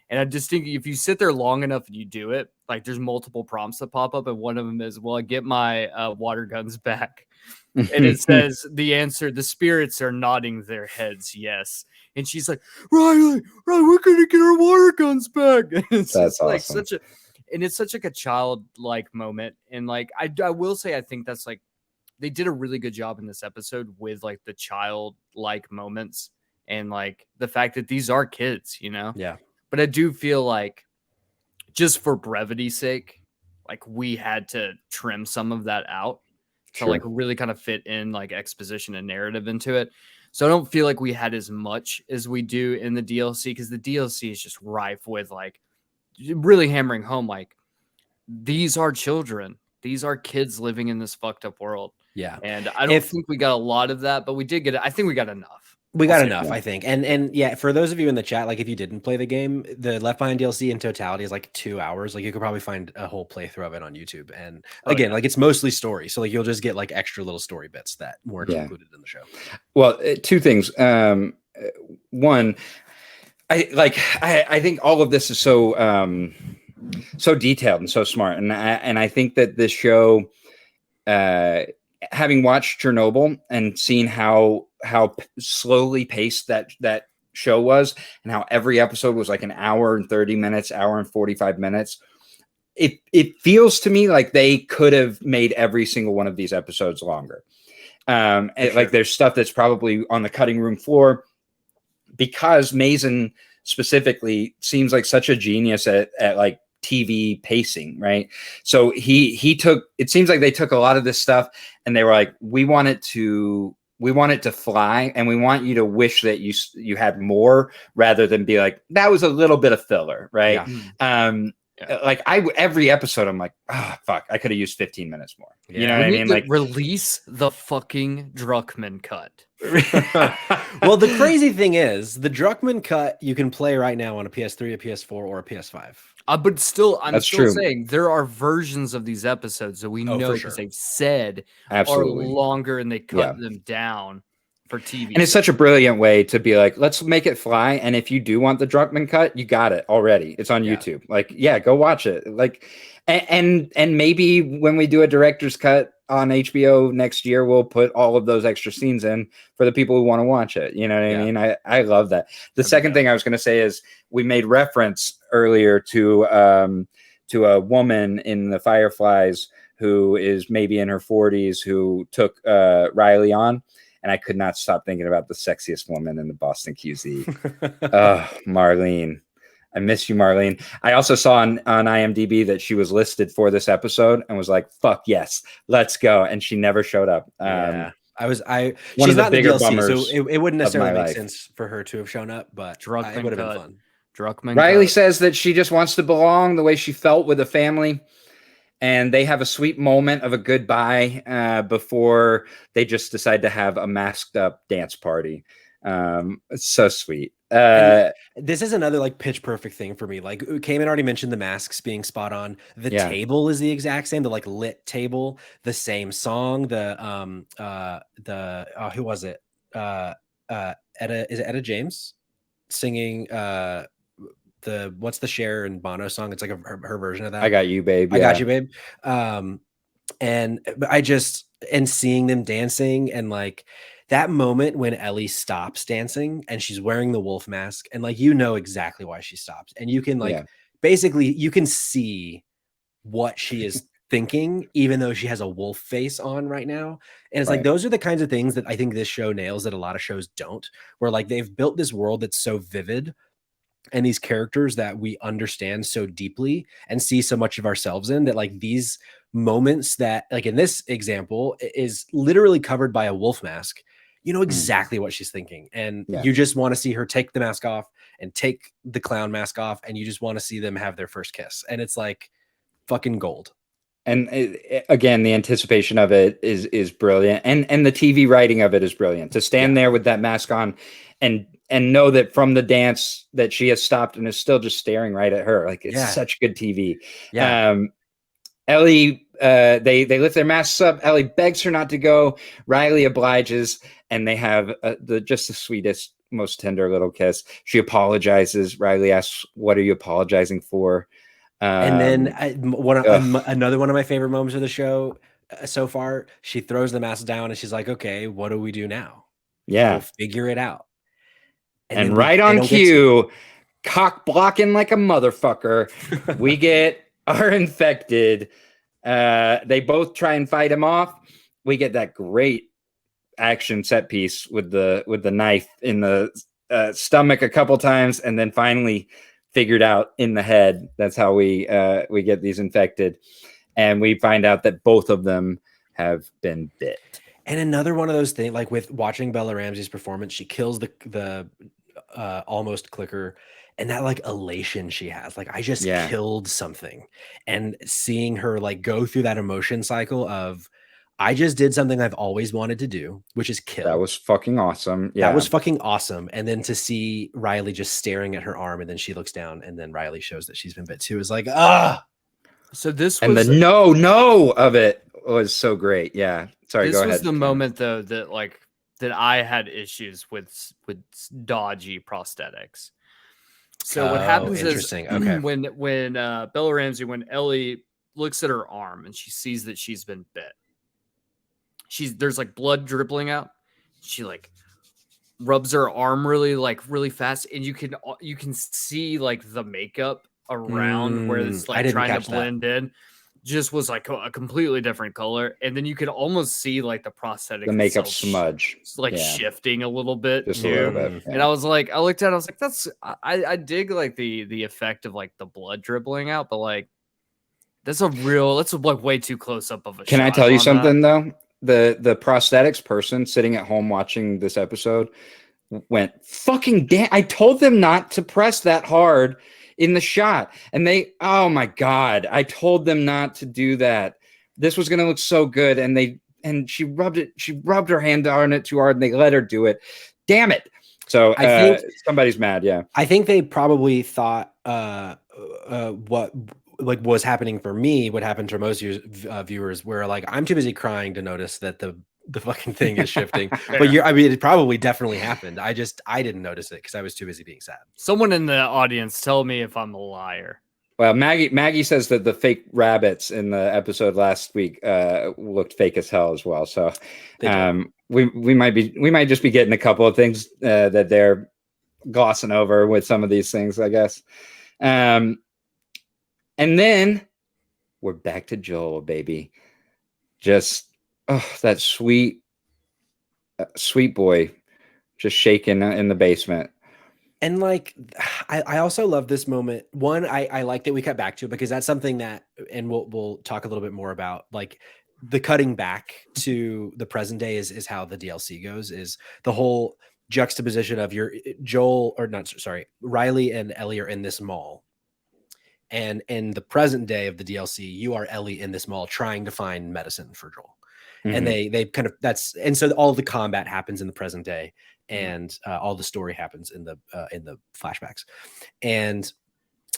And I just think if you sit there long enough and you do it, like there's multiple prompts that pop up, and one of them is, "Well, I get my water guns back," and it says the answer: the spirits are nodding their heads yes. And she's like, Riley, we're gonna get our water guns back. And it's
that's
like
awesome.
It's such like a childlike moment. And like I will say, I think that's like they did a really good job in this episode with like the childlike moments and like the fact that these are kids, you know?
Yeah.
But I do feel like just for brevity's sake, like we had to trim some of that out to like really kind of fit in like exposition and narrative into it. So I don't feel like we had as much as we do in the DLC, because the DLC is just rife with like really hammering home like these are children. These are kids living in this fucked up world.
Yeah.
And I don't think we got a lot of that, but we did get it. I think we got enough.
We got enough, I think. And yeah, for those of you in the chat, like if you didn't play the game, the Left Behind DLC in totality is like 2 hours. Like you could probably find a whole playthrough of it on YouTube. And again, like it's mostly story. So like you'll just get like extra little story bits that weren't included in the show.
Well, two things. One, I think all of this is so detailed and so smart. And I think that this show, having watched Chernobyl and seen how slowly paced that show was, and how every episode was like an hour and 30 minutes, hour and 45 minutes, it feels to me like they could have made every single one of these episodes longer. Like there's stuff that's probably on the cutting room floor because Mason specifically seems like such a genius at like TV pacing, right? So it seems like they took a lot of this stuff and they were like, we want it to fly, and we want you to wish that you had more rather than be like, that was a little bit of filler, right? Like every episode I'm like, oh fuck, I could have used 15 minutes more. You know what I mean? Like,
release the fucking Druckmann cut.
Well, the crazy thing is the Druckmann cut you can play right now on a PS3, a PS4, or a PS5.
But still, I'm
That's
still
true.
saying there are versions of these episodes that we know because they've said
Absolutely.
are longer and they cut them down for TV.
And it's such a brilliant way to be like, let's make it fly. And if you do want the Druckmann cut, you got it already. It's on YouTube. Like, go watch it. Like, and maybe when we do a director's cut on HBO next year, we'll put all of those extra scenes in for the people who want to watch it. You know what I mean? I love that. The second thing I was going to say is we made reference earlier to a woman in the Fireflies who is maybe in her 40s who took Riley on. And I could not stop thinking about the sexiest woman in the Boston QZ. Marlene. I miss you, Marlene. I also saw on IMDb that she was listed for this episode and was like, fuck yes, let's go. And she never showed up.
She's
one of the
not
bigger
in the DLC,
bummers.
so it wouldn't necessarily make
life.
sense for her to have shown up, but it
Druckmann
would have
cut.
been fun.
Druckmann
Riley
cut.
says that she just wants to belong the way she felt with a family. And they have a sweet moment of a goodbye before they just decide to have a masked up dance party. It's so sweet.
This is another like pitch perfect thing for me. Like Kamen already mentioned the masks being spot on. The table is the exact same. The like lit table, the same song. Who was it? Is it Etta James singing what's the Cher and Bono song? It's like her version of that.
I Got You, Babe.
I Got You, Babe. And seeing them dancing and like that moment when Ellie stops dancing and she's wearing the wolf mask and like, exactly why she stopped. And you can basically you can see what she is thinking, even though she has a wolf face on right now. And it's like, those are the kinds of things that I think this show nails that a lot of shows don't, where like they've built this world that's so vivid and these characters that we understand so deeply and see so much of ourselves in that like these moments that like in this example is literally covered by a wolf mask, exactly what she's thinking. And you just want to see her take the mask off and take the clown mask off. And you just want to see them have their first kiss. And it's like fucking gold.
And again, the anticipation of it is brilliant. And the TV writing of it is brilliant to stand there with that mask on and know that from the dance that she has stopped and is still just staring right at her. Like it's such good TV. Ellie, they lift their masks up. Ellie begs her not to go. Riley obliges, and they have the sweetest, most tender little kiss. She apologizes. Riley asks, "What are you apologizing for?"
And then another one of my favorite moments of the show so far. She throws the mask down and she's like, "Okay, what do we do now? We'll figure it out."
And right on cue, cock blocking like a motherfucker, we get our infected. They both try and fight him off. We get that great action set piece with the knife in the stomach a couple times, and then finally figured out in the head. That's how we get these infected, and we find out that both of them have been bit.
And another one of those things, like with watching Bella Ramsey's performance, she kills the almost clicker, and that like elation she has, like I just killed something, and seeing her like go through that emotion cycle of I just did something I've always wanted to do, which is kill.
That was fucking awesome.
That was fucking awesome. And then to see Riley just staring at her arm, and then she looks down, and then Riley shows that she's been bit too. Is like
So this
and
was
the no of it was so great. Yeah. Sorry,
this
go ahead.
was the moment though that I had issues with dodgy prosthetics. So what happens is when Bella Ramsey, when Ellie looks at her arm and she sees that she's been bit, there's like blood dribbling out. She like rubs her arm really fast, and you can see like the makeup around where it's
I
like
didn't
trying
catch
to blend in just was like a completely different color. And then you could almost see like the prosthetic,
The makeup
itself
smudge.
like shifting a little bit
Just
too.
a little bit.
And I was like, I looked at it, I was like, that's I dig like the effect of like the blood dribbling out, but like that's like way too close up of a
Can I
shot
tell you
on
something though? The prosthetics person sitting at home watching this episode went, fucking damn, I told them not to press that hard in the shot. And they, oh my God, I told them not to do that. This was going to look so good. And she rubbed her hand on it too hard and they let her do it. Damn it. So
I think
somebody's mad. Yeah.
I think they probably thought what like was happening for me would happen to most viewers, where like I'm too busy crying to notice that the fucking thing is shifting. But it probably definitely happened. I didn't notice it because I was too busy being sad.
Someone in the audience tell me if I'm a liar.
Well, Maggie says that the fake rabbits in the episode last week looked fake as hell as well. So we might just be getting a couple of things that they're glossing over with some of these things, I guess. And then we're back to Joel, baby. Just that sweet boy, just shaking in the basement.
And like, I also love this moment. One, I like that we cut back to it because that's something that, and we'll talk a little bit more about, like the cutting back to the present day is how the DLC goes, is the whole juxtaposition of Riley and Ellie are in this mall. And in the present day of the DLC, you are Ellie in this mall trying to find medicine for Joel. Mm-hmm. And they kind of, and so all of the combat happens in the present day. And all the story happens in the flashbacks, and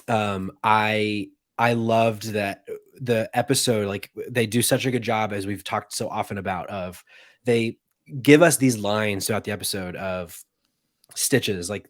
I loved that the episode, like they do such a good job, as we've talked so often about, of they give us these lines throughout the episode of stitches, like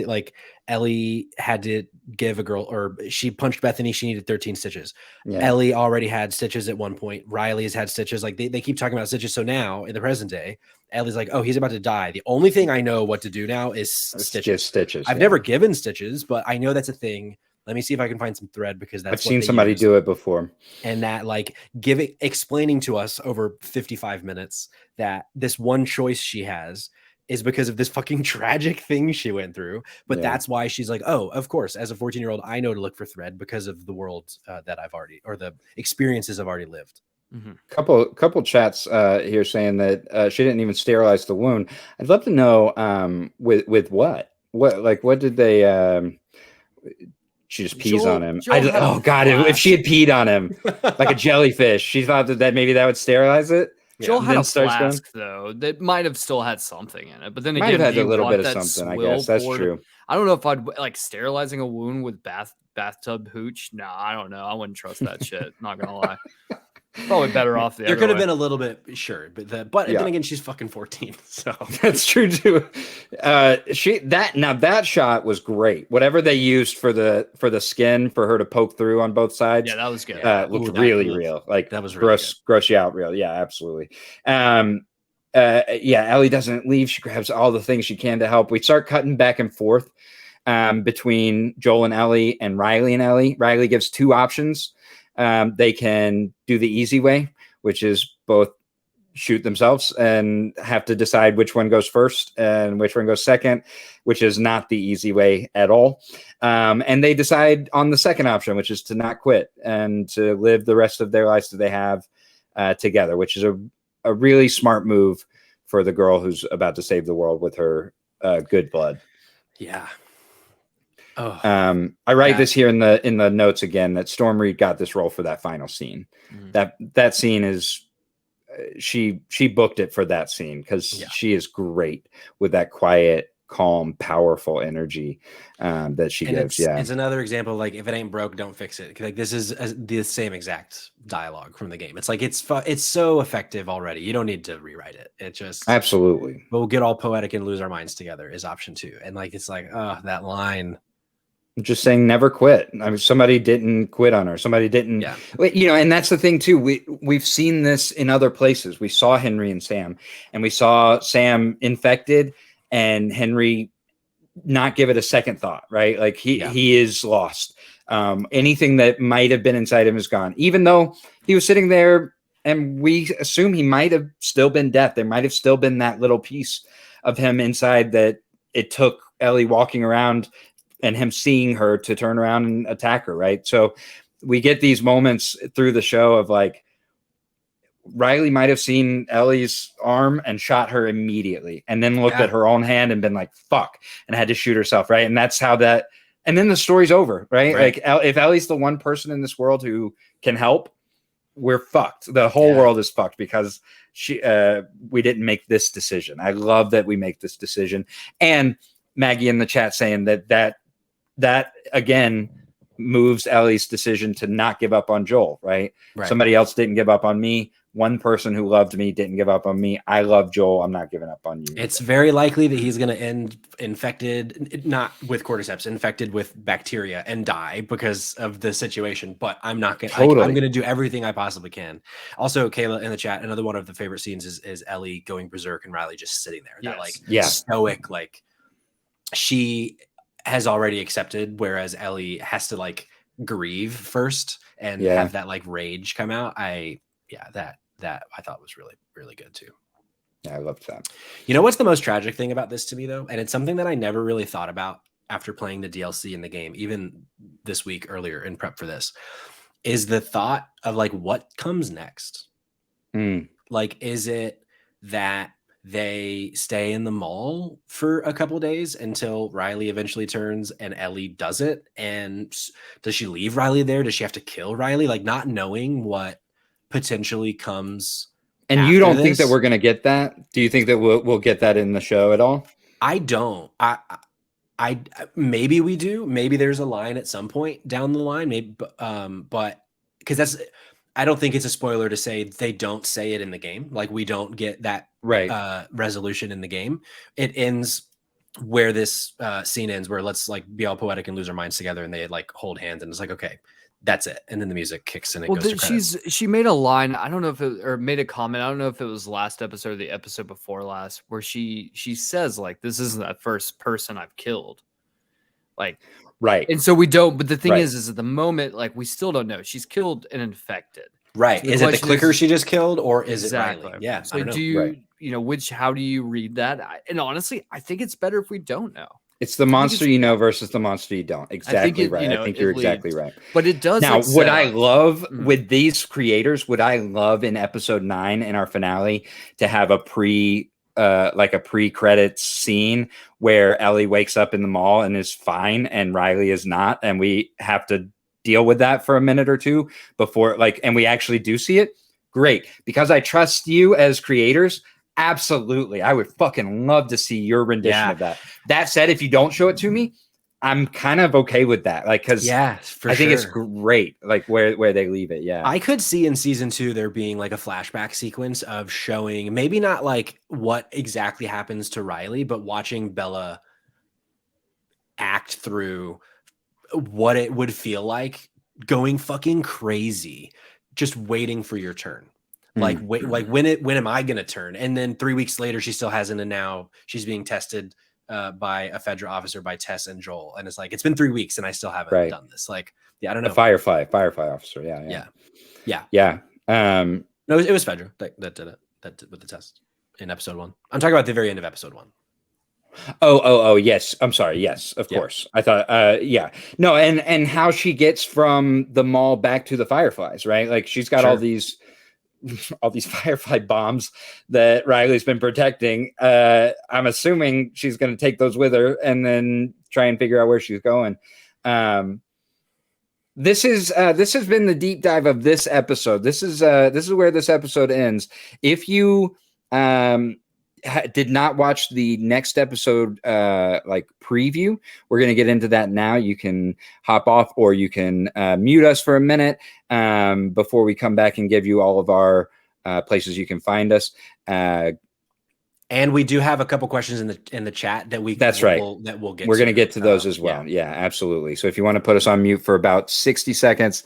like Ellie had to give a girl, or she punched Bethany, she needed 13 stitches. Ellie already had stitches at one point. Riley's had stitches. Like they keep talking about stitches. So now in the present day, Ellie's like, oh, he's about to die. The only thing I know what to do now is stitches. I've never given stitches, but I know that's a thing. Let me see if I can find some thread, because I've
seen somebody do it before.
And that, like, explaining to us over 55 minutes that this one choice she has is because of this fucking tragic thing she went through. But that's why she's like, oh, of course, as a 14-year-old, I know to look for thread because of the world that I've already, or the experiences I've already lived.
Mm-hmm. Couple chats here saying that she didn't even sterilize the wound. I'd love to know with what did they she just pees on him. Oh God, if she had peed on him like a jellyfish, she thought that maybe that would sterilize it.
Joel had a flask though that might have still had something in it, but then again,
might have had a little bit of something. I guess that's true.
I don't know if I'd like sterilizing a wound with bathtub hooch. No, I don't know. I wouldn't trust that shit. Not gonna lie. Probably better off
there could have been a little bit, sure, but then again, she's fucking 14, so
that's true too. That shot was great. Whatever they used for the skin for her to poke through on both sides,
that was good.
Looked really real. Like
that was really
gross you out real. Yeah, absolutely. Ellie doesn't leave. She grabs all the things she can to help. We start cutting back and forth between Joel and Ellie and Riley and Ellie. Riley gives two options. They can do the easy way, which is both shoot themselves and have to decide which one goes first and which one goes second, which is not the easy way at all. And they decide on the second option, which is to not quit and to live the rest of their lives that they have together, which is a really smart move for the girl who's about to save the world with her good blood.
Yeah.
I write this here in the notes again that Storm Reed got this role for that final scene. Mm-hmm. That scene is she booked it for that scene because she is great with that quiet, calm, powerful energy that she gives.
It's another example of, like, if it ain't broke, don't fix it. Like, this is the same exact dialogue from the game. It's like it's so effective already. You don't need to rewrite it. It just
absolutely.
But we'll get all poetic and lose our minds together is option 2. And like it's like, oh, that line.
Just saying never quit. I mean, somebody didn't quit on her. Somebody didn't, and that's the thing too. We've seen this in other places. We saw Henry and Sam, and we saw Sam infected and Henry not give it a second thought, right? Like he is lost. Anything that might have been inside him is gone, even though he was sitting there and we assume he might have still been deaf. There might have still been that little piece of him inside that it took Ellie walking around and him seeing her to turn around and attack her, right? So we get these moments through the show of like, Riley might have seen Ellie's arm and shot her immediately and then looked at her own hand and been like, fuck, and had to shoot herself, right? And that's how that, and then the story's over, right? Like if Ellie's the one person in this world who can help, we're fucked. The whole world is fucked because we didn't make this decision. I love that we make this decision. And Maggie in the chat saying that again moves Ellie's decision to not give up on Joel, right? Somebody else didn't give up on me. One person who loved me didn't give up on me. I love Joel. I'm not giving up on you.
It's very likely that he's going to end infected, not with cordyceps, infected with bacteria and die because of the situation. But I'm not going to, I'm going to do everything I possibly can. Also, Kayla in the chat, another one of the favorite scenes is Ellie going berserk and Riley just sitting there. That like stoic, like she has already accepted, whereas Ellie has to like grieve first and have that like rage come out. That I thought was really, really good too.
Yeah, I loved that.
You know what's the most tragic thing about this to me though? And it's something that I never really thought about after playing the DLC in the game, even this week earlier in prep for this, is the thought of like, what comes next? Like, is it that they stay in the mall for a couple days until Riley eventually turns and Ellie does it? And does she leave Riley there? Does she have to kill Riley? Like not knowing what potentially comes.
And you don't think that we're going to get that? Do you think that we'll get that in the show at all?
I don't. I maybe we do. Maybe there's a line at some point down the line. Maybe, but because I don't think it's a spoiler to say they don't say it in the game. Like we don't get that resolution in the game. It ends where this scene ends, where let's like be all poetic and lose our minds together, and they like hold hands, and it's like okay. That's it. And then the music kicks and it goes to credits.
She made a line. I don't know if it, or made a comment. I don't know if it was last episode or the episode before last, where she says like, this isn't the first person I've killed. Like, And so we don't, but the thing is at the moment, like we still don't know. She's killed and infected.
Right.
So
is it the clicker she just killed or is it Riley?
Yeah. So do you, how do you read that? And honestly, I think it's better if we don't know.
It's the monster you know versus the monster you don't. Exactly right. I think you're exactly right.
But it does.
Now, what I love with these creators, would I love in episode 9 in our finale to have a pre-credits scene where Ellie wakes up in the mall and is fine and Riley is not, and we have to deal with that for a minute or two before and we actually do see it. Great, because I trust you as creators. Absolutely. I would fucking love to see your rendition of that. That said, if you don't show it to me, I'm kind of okay with that. Like, cause I think it's great. Like where they leave it. Yeah.
I could see in season 2, there being like a flashback sequence of showing maybe not like what exactly happens to Riley, but watching Bella act through what it would feel like going fucking crazy, just waiting for your turn. Like, when am I going to turn? And then 3 weeks later, she still hasn't. And now she's being tested by a federal officer, by Tess and Joel. And it's like, it's been 3 weeks and I still haven't done this. Like, I don't know.
The Firefly officer. Yeah.
No, it was Fedra that did it. That did with the test in episode 1. I'm talking about the very end of episode 1.
Oh, yes. I'm sorry. Yes, of course. I thought, no. And how she gets from the mall back to the Fireflies, right? Like she's got all these Firefly bombs that Riley's been protecting. I'm assuming she's going to take those with her and then try and figure out where she's going. This has been the deep dive of this episode. This is where this episode ends. If you did not watch the next episode preview, we're going to get into that now. You can hop off or you can mute us for a minute before we come back and give you all of our places you can find us.
And we do have a couple questions in the chat that we'll get.
We're going to get to those as well. Yeah, absolutely. So if you want to put us on mute for about 60 seconds,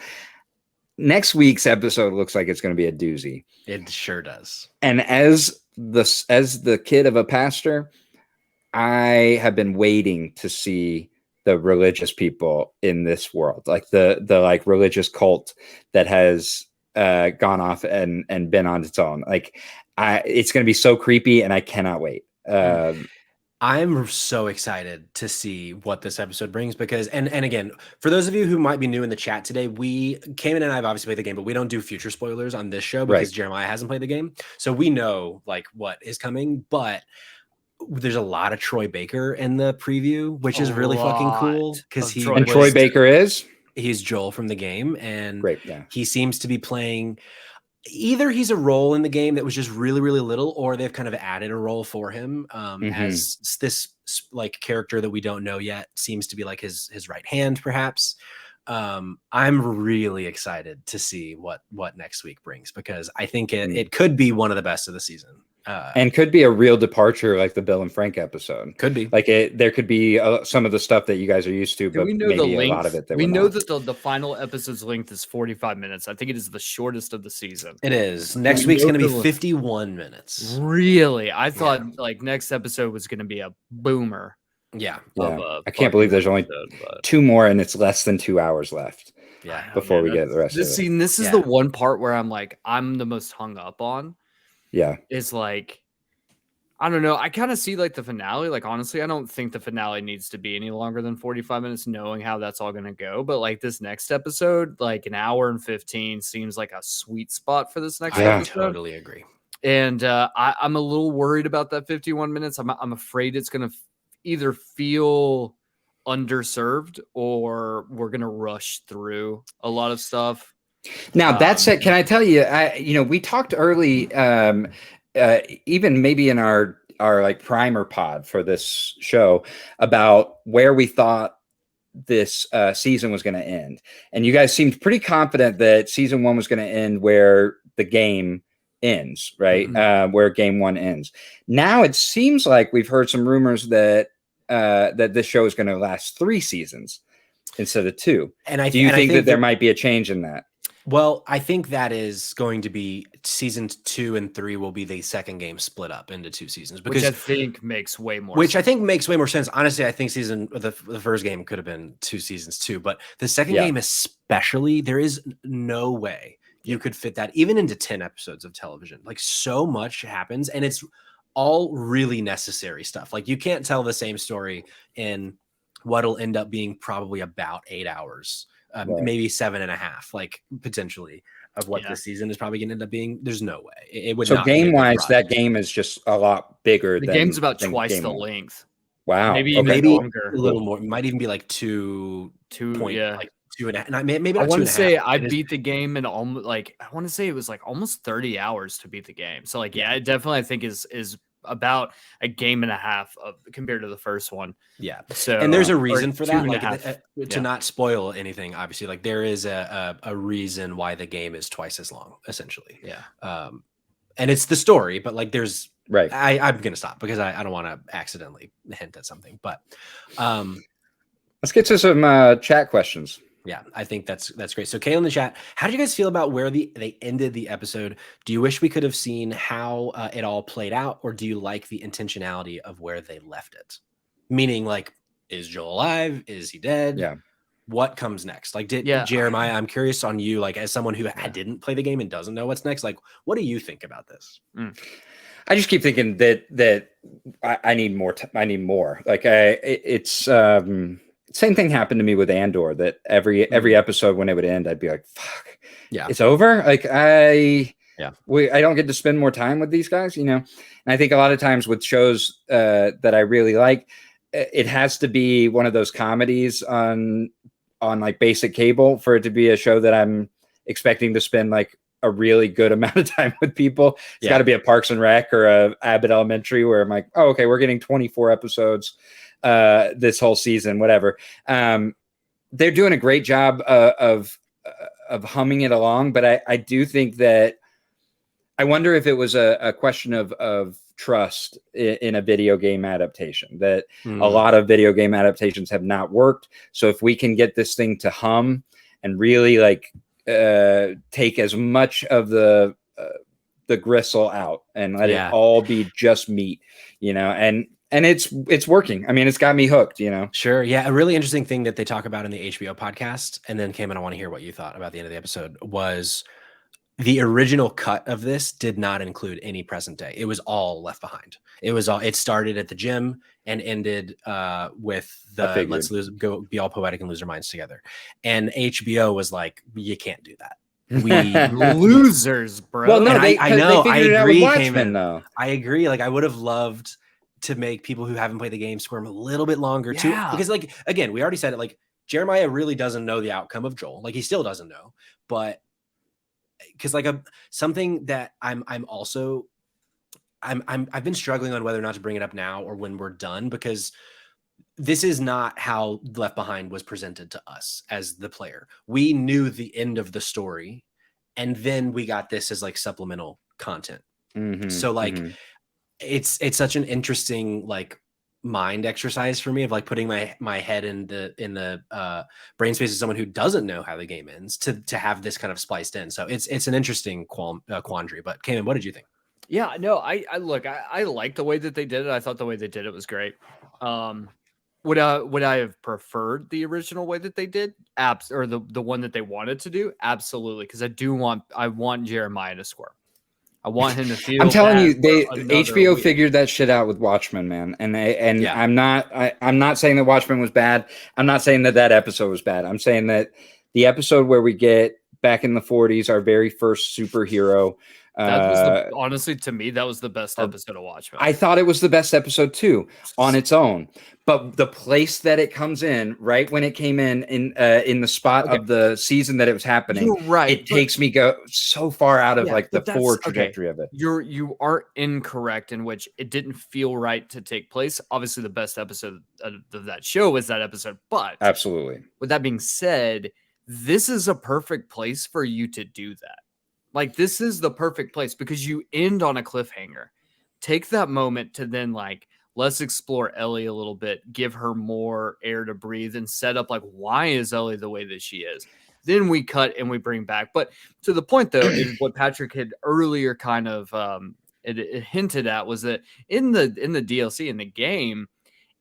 next week's episode looks like it's going to be a doozy.
It sure does.
And as the kid of a pastor, I have been waiting to see the religious people in this world, like the like religious cult that has gone off and been on its own. Like it's going to be so creepy, and I cannot wait.
I'm so excited to see what this episode brings because, and again, for those of you who might be new in the chat today, Kamen and I have obviously played the game, but we don't do future spoilers on this show because Jeremiah hasn't played the game. So we know like what is coming, but there's a lot of Troy Baker in the preview, which is really fucking cool because
Troy Baker
he's Joel from the game, and
great, yeah.
He seems to be playing. Either he's a role in the game that was just really, really little, or they've kind of added a role for him as this like character that we don't know yet. Seems to be like his right hand, perhaps. I'm really excited to see what next week brings because I think it could be one of the best of the season.
And could be a real departure like the Bill and Frank episode.
Could be.
Like there could be some of the stuff that you guys are used to, but
we know
maybe
the
a lot of it that
we know that the final episode's length is 45 minutes. I think it is the shortest of the season.
It is. Next week's going to be 51 minutes.
Really? I thought like next episode was going to be a boomer.
Yeah.
I can't believe there's only 2 more and it's less than 2 hours left.
Yeah.
Before we get the rest of it.
This is the one part where I'm the most hung up on.
Yeah.
Is like, I don't know. I kind of see like the finale. Like, honestly, I don't think the finale needs to be any longer than 45 minutes, knowing how that's all going to go. But like this next episode, like an hour and 15 seems like a sweet spot for this next episode.
I totally agree.
And I'm a little worried about that 51 minutes. I'm afraid it's going to either feel underserved or we're going to rush through a lot of stuff.
Now that said, can I tell you, we talked early, even maybe in our like primer pod for this show about where we thought this season was going to end. And you guys seemed pretty confident that season 1 was going to end where the game ends, right? Where game 1 ends. Now it seems like we've heard some rumors that this show is going to last 3 seasons instead of 2. And do you think that there might be a change in that?
Well, I think that is going to be seasons 2 and 3 will be the second game split up into 2 seasons, because
which I think makes way more
sense. Honestly, I think the first game could have been 2 seasons too, but the second game especially, there is no way you could fit that even into 10 episodes of television. Like so much happens, and it's all really necessary stuff. Like you can't tell the same story in what'll end up being probably about 8 hours. Maybe 7.5, like potentially of what this season is probably going to end up being. There's no way it would.
So game wise, that game is just a lot bigger.
The game's about twice the length.
Wow,
maybe longer.
A little more. It might even be like 2 point, like 2.5. Maybe
I want to say I beat the game in almost like I want to say it was like almost 30 hours to beat the game. So like it definitely I think is about a game and a half compared to the first one.
Yeah.
So
and there's a reason for that. Like to not spoil anything, obviously. Like there is a reason why the game is twice as long, essentially.
Yeah.
And it's the story, but like there's I'm gonna stop because I don't want to accidentally hint at something. But
let's get to some chat questions.
Yeah, I think that's great. So Kay in the chat, how do you guys feel about where they ended the episode? Do you wish we could have seen how it all played out, or do you like the intentionality of where they left it? Meaning, like, is Joel alive? Is he dead?
Yeah.
What comes next? Like, Jeremiah, I'm curious on you, like, as someone who didn't play the game and doesn't know what's next, like, what do you think about this?
I just keep thinking that I need more. I need more. Like, it's same thing happened to me with Andor, that every episode when it would end, I'd be like, fuck, it's over. Like I don't get to spend more time with these guys, And I think a lot of times with shows that I really like, it has to be one of those comedies on like basic cable for it to be a show that I'm expecting to spend like a really good amount of time with people. It's got to be a Parks and Rec or a Abbott Elementary where I'm like, oh, okay, we're getting 24 episodes this whole season, whatever. They're doing a great job of humming it along, but I do think that I wonder if it was a question of trust in a video game adaptation, that a lot of video game adaptations have not worked. So if we can get this thing to hum and really like take as much of the gristle out and let it all be just meat, and and it's working. I mean, it's got me hooked, you know.
Sure. Yeah. A really interesting thing that they talk about in the HBO podcast, and then Kamen, I want to hear what you thought about the end of the episode, was the original cut of this did not include any present day. It was all left behind. It started at the gym and ended with the go be all poetic and lose our minds together. And HBO was like, you can't do that. We
losers, bro.
Well, no,
I know. I agree,
Watchmen, though.
I agree. Like, I would have loved to make people who haven't played the game squirm a little bit longer too, because, like, again, we already said it. Like, Jeremiah really doesn't know the outcome of Joel. Like, he still doesn't know, but because, like, something that I've been struggling on whether or not to bring it up now or when we're done, because this is not how Left Behind was presented to us as the player. We knew the end of the story, and then we got this as like supplemental content. So like it's such an interesting like mind exercise for me of like putting my head in the brain space of someone who doesn't know how the game ends to have this kind of spliced in. So it's an interesting quandary. But Kamen, what did you think?
Yeah, no, I like the way that they did it. I thought the way they did it was great. Would I have preferred the original way that they did or the one that they wanted to do? Absolutely, because I want Jeremiah to squirm. I want him to feel.
I'm telling you, HBO
week.
figured that shit out with Watchmen, man. And I'm not saying that Watchmen was bad. I'm not saying that episode was bad. I'm saying that the episode where we get back in the 40s, our very first superhero.
That was honestly, to me, that was the best episode of Watchmen.
I thought it was the best episode too, on its own. But the place that it comes in, right when it came in the spot of the season that it was happening,
you're right.
It takes me so far out of like the forward trajectory of it.
You are incorrect in which it didn't feel right to take place. Obviously, the best episode of that show was that episode. But
absolutely.
With that being said, this is a perfect place for you to do that. Like, this is the perfect place because you end on a cliffhanger. Take that moment to then, like, let's explore Ellie a little bit, give her more air to breathe, and set up, like, why is Ellie the way that she is? Then we cut and we bring back. But to the point, though, is what Patrick had earlier kind of it hinted at was that in the DLC, in the game,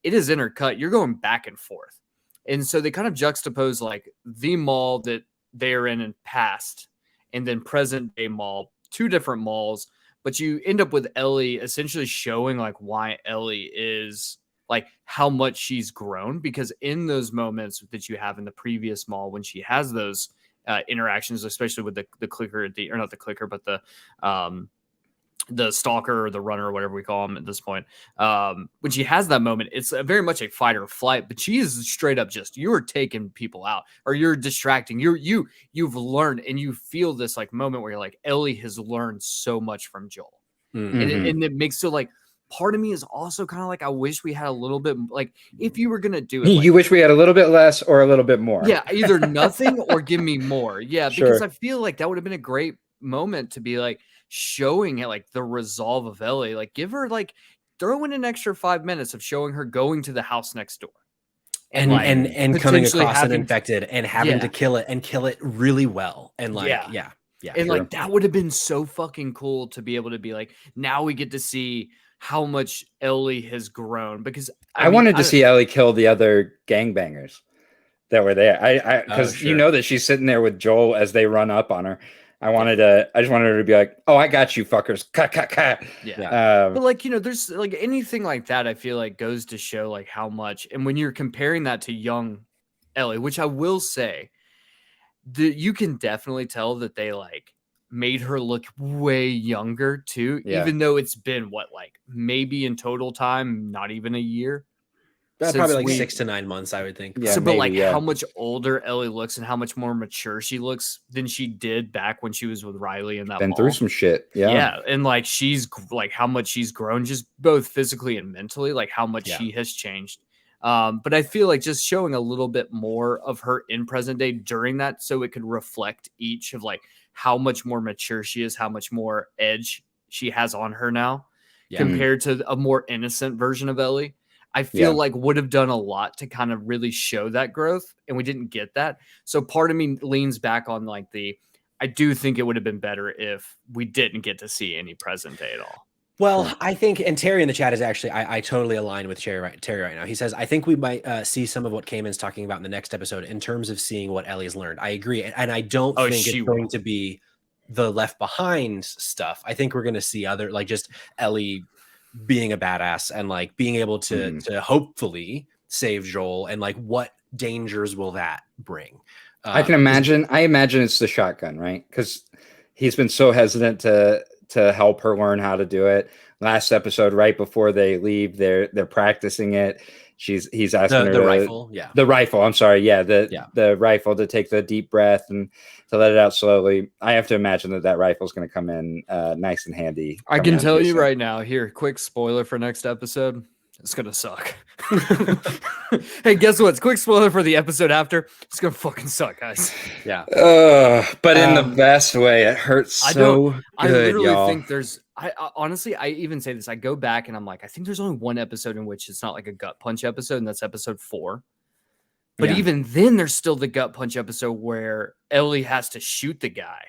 it is intercut. You're going back and forth. And so they kind of juxtapose, like, the mall that they're in past and then present day mall, two different malls, but you end up with Ellie essentially showing like why Ellie is like how much she's grown, because in those moments that you have in the previous mall, when she has those interactions, especially with the clicker or not the clicker, but the stalker or the runner or whatever we call him at this point. When she has that moment, it's very much a fight or flight, but she is straight up just, you're taking people out or you're distracting. You've learned, and you feel this like moment where you're like, Ellie has learned so much from Joel. And it makes it like, part of me is also kind of like, I wish we had a little bit, like, if you were going to do it. Like,
you wish we had a little bit less or a little bit more.
Yeah. Either nothing or give me more. Yeah. Because I feel like that would have been a great moment to be like, showing it like the resolve of Ellie, like give her like throw in an extra 5 minutes of showing her going to the house next door
and coming across an infected and having to kill it really well. And like,
and like that would have been so fucking cool to be able to be like, now we get to see how much Ellie has grown, because
I wanted to see Ellie kill the other gangbangers that were there. Because you know that she's sitting there with Joel as they run up on her. I just wanted her to be like, oh, I got you fuckers.
But like, you know, there's like anything like that, I feel like goes to show like how much, and when you're comparing that to young Ellie, which I will say that you can definitely tell that they like made her look way younger too, even though it's been what, like maybe in total time, not even a year.
Probably like 6 to 9 months, I would think.
Yeah, so, but like how much older Ellie looks and how much more mature she looks than she did back when she was with Riley in that
been through some shit.
Yeah. And like she's like how much she's grown, just both physically and mentally, like how much she has changed. But I feel like just showing a little bit more of her in present day during that, so it could reflect each of like how much more mature she is, how much more edge she has on her now compared to a more innocent version of Ellie. I feel like would have done a lot to kind of really show that growth, and we didn't get that. So part of me leans back on like I do think it would have been better if we didn't get to see any present day at all.
Well, I think, and Terry in the chat is actually, I totally align with Terry right now. He says, I think we might see some of what Kamen's talking about in the next episode in terms of seeing what Ellie's learned. I agree. And I don't think it's going to be the Left Behind stuff. I think we're going to see other, like just Ellie being a badass and like being able to hopefully save Joel, and like what dangers will that bring?
I can imagine. I imagine it's the shotgun, right? Because he's been so hesitant to help her learn how to do it. Last episode, right before they leave, they're practicing it. He's asking her
the rifle,
the rifle. I'm sorry, the rifle, to take the deep breath and to let it out slowly. I have to imagine that rifle is going to come in nice and handy.
I can tell you right now. Here, quick spoiler for next episode. It's gonna suck. Hey, guess what? Quick spoiler for the episode after. It's gonna fucking suck, guys.
Yeah.
But in the best way. It hurts so good,
I literally
y'all.
think there's. I honestly, I even say this. I go back and I'm like, I think there's only one episode in which it's not like a gut punch episode, and that's episode 4. But even then, there's still the gut punch episode where Ellie has to shoot the guy.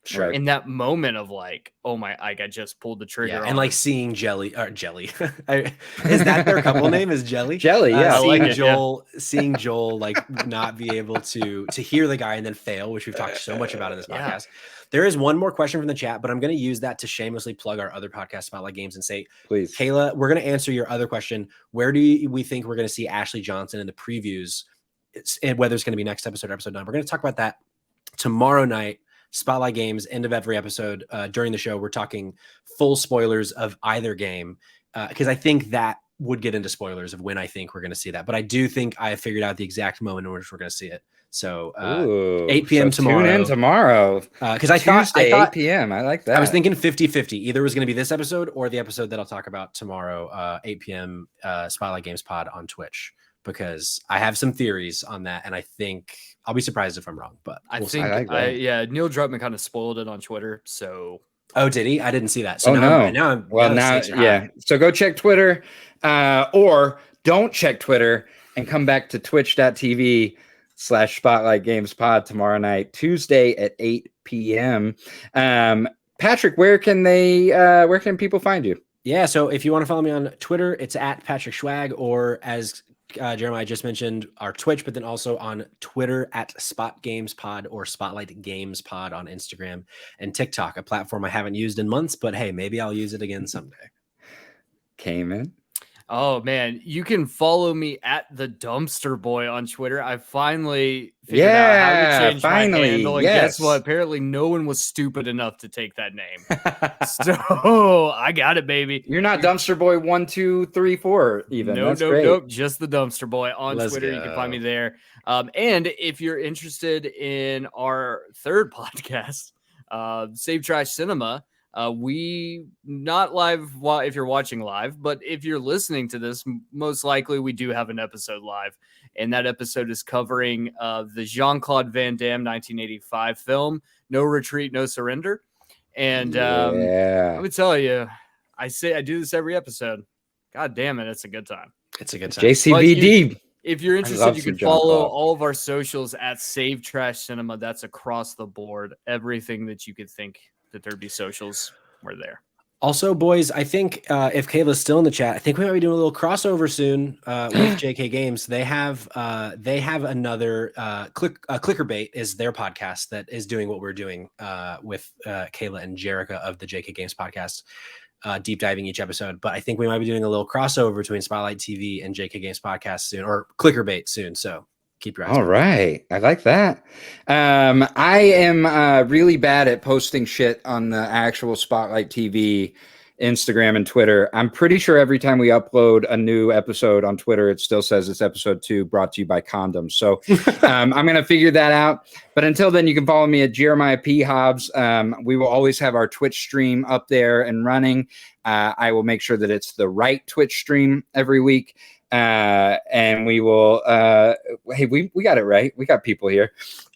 Sure.
In that moment of like, oh my, I just pulled the trigger.
And like seeing Jelly. Is that their couple name? Is Jelly?
Jelly, yeah.
Seeing Joel like not be able to hear the guy and then fail, which we've talked so much about in this podcast. There is one more question from the chat, but I'm going to use that to shamelessly plug our other podcast, Spotlight Games, and say,
please,
Kayla, we're going to answer your other question. Where do we think we're going to see Ashley Johnson in the previews, and whether it's going to be next episode or episode 9? We're going to talk about that tomorrow night. Spotlight Games, end of every episode. During the show, we're talking full spoilers of either game, because I think that would get into spoilers of when I think we're going to see that. But I do think I have figured out the exact moment in which we're going to see it. So 8 p.m. tomorrow.
Tune in tomorrow.
Because I thought
8 p.m. I like that.
I was thinking 50-50. Either it was going to be this episode or the episode that I'll talk about tomorrow, 8 p.m. Spotlight Games Pod on Twitch. Because I have some theories on that, and I think I'll be surprised if I'm wrong. But
Neil Druckmann kind of spoiled it on Twitter. So,
did he? I didn't see that. So
now. So go check Twitter, or don't check Twitter and come back to twitch.tv/Spotlight Games Pod tomorrow night, Tuesday at 8 p.m. Patrick, where can people find you?
Yeah, so if you want to follow me on Twitter, it's at Patrick Schwag, or as Jeremiah just mentioned, our Twitch, but then also on Twitter at Spot Games Pod or Spotlight Games Pod on Instagram and TikTok, a platform I haven't used in months, but hey, maybe I'll use it again someday.
Kamen.
Oh man, you can follow me at the Dumpster Boy on Twitter. I finally figured out how to change my handle, and guess what? Apparently, no one was stupid enough to take that name. So I got it, baby.
You're not Dumpster Boy 1, 2, 3, 4 even.
Nope. Just the Dumpster Boy on Twitter. You can find me there. And if you're interested in our third podcast, Save Trash Cinema. We not live if you're watching live, but if you're listening to this, most likely we do have an episode live, and that episode is covering the Jean-Claude Van Damme 1985 film, No Retreat, No Surrender. And I would tell you, I do this every episode. God damn it, it's a good time.
It's a good time.
JCVD.
If you're interested, you can follow all of our socials at Save Trash Cinema. That's across the board. Everything that you could think that there'd be socials, we're there.
Also, boys, I think if Kayla's still in the chat, I think we might be doing a little crossover soon with JK Games. They have another Clickerbait is their podcast that is doing what we're doing with Kayla and Jerica of the JK Games podcast, deep diving each episode. But I think we might be doing a little crossover between Spotlight TV and JK Games podcast soon, or Clickerbait soon. So keep your eyes.
All right. I like that. I am really bad at posting shit on the actual Spotlight TV Instagram and Twitter. I'm pretty sure every time we upload a new episode on Twitter, it still says it's episode 2 brought to you by condoms. So I'm going to figure that out. But until then, you can follow me at Jeremiah P. Hobbs. We will always have our Twitch stream up there and running. I will make sure that it's the right Twitch stream every week. And we will, hey, we got it right. We got people here.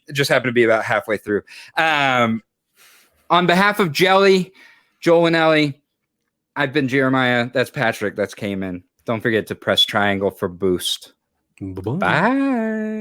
It just happened to be about halfway through. On behalf of Jelly, Joel, and Ellie, I've been Jeremiah. That's Patrick. That's Kamen. Don't forget to press triangle for boost.
Bye-bye.
Bye.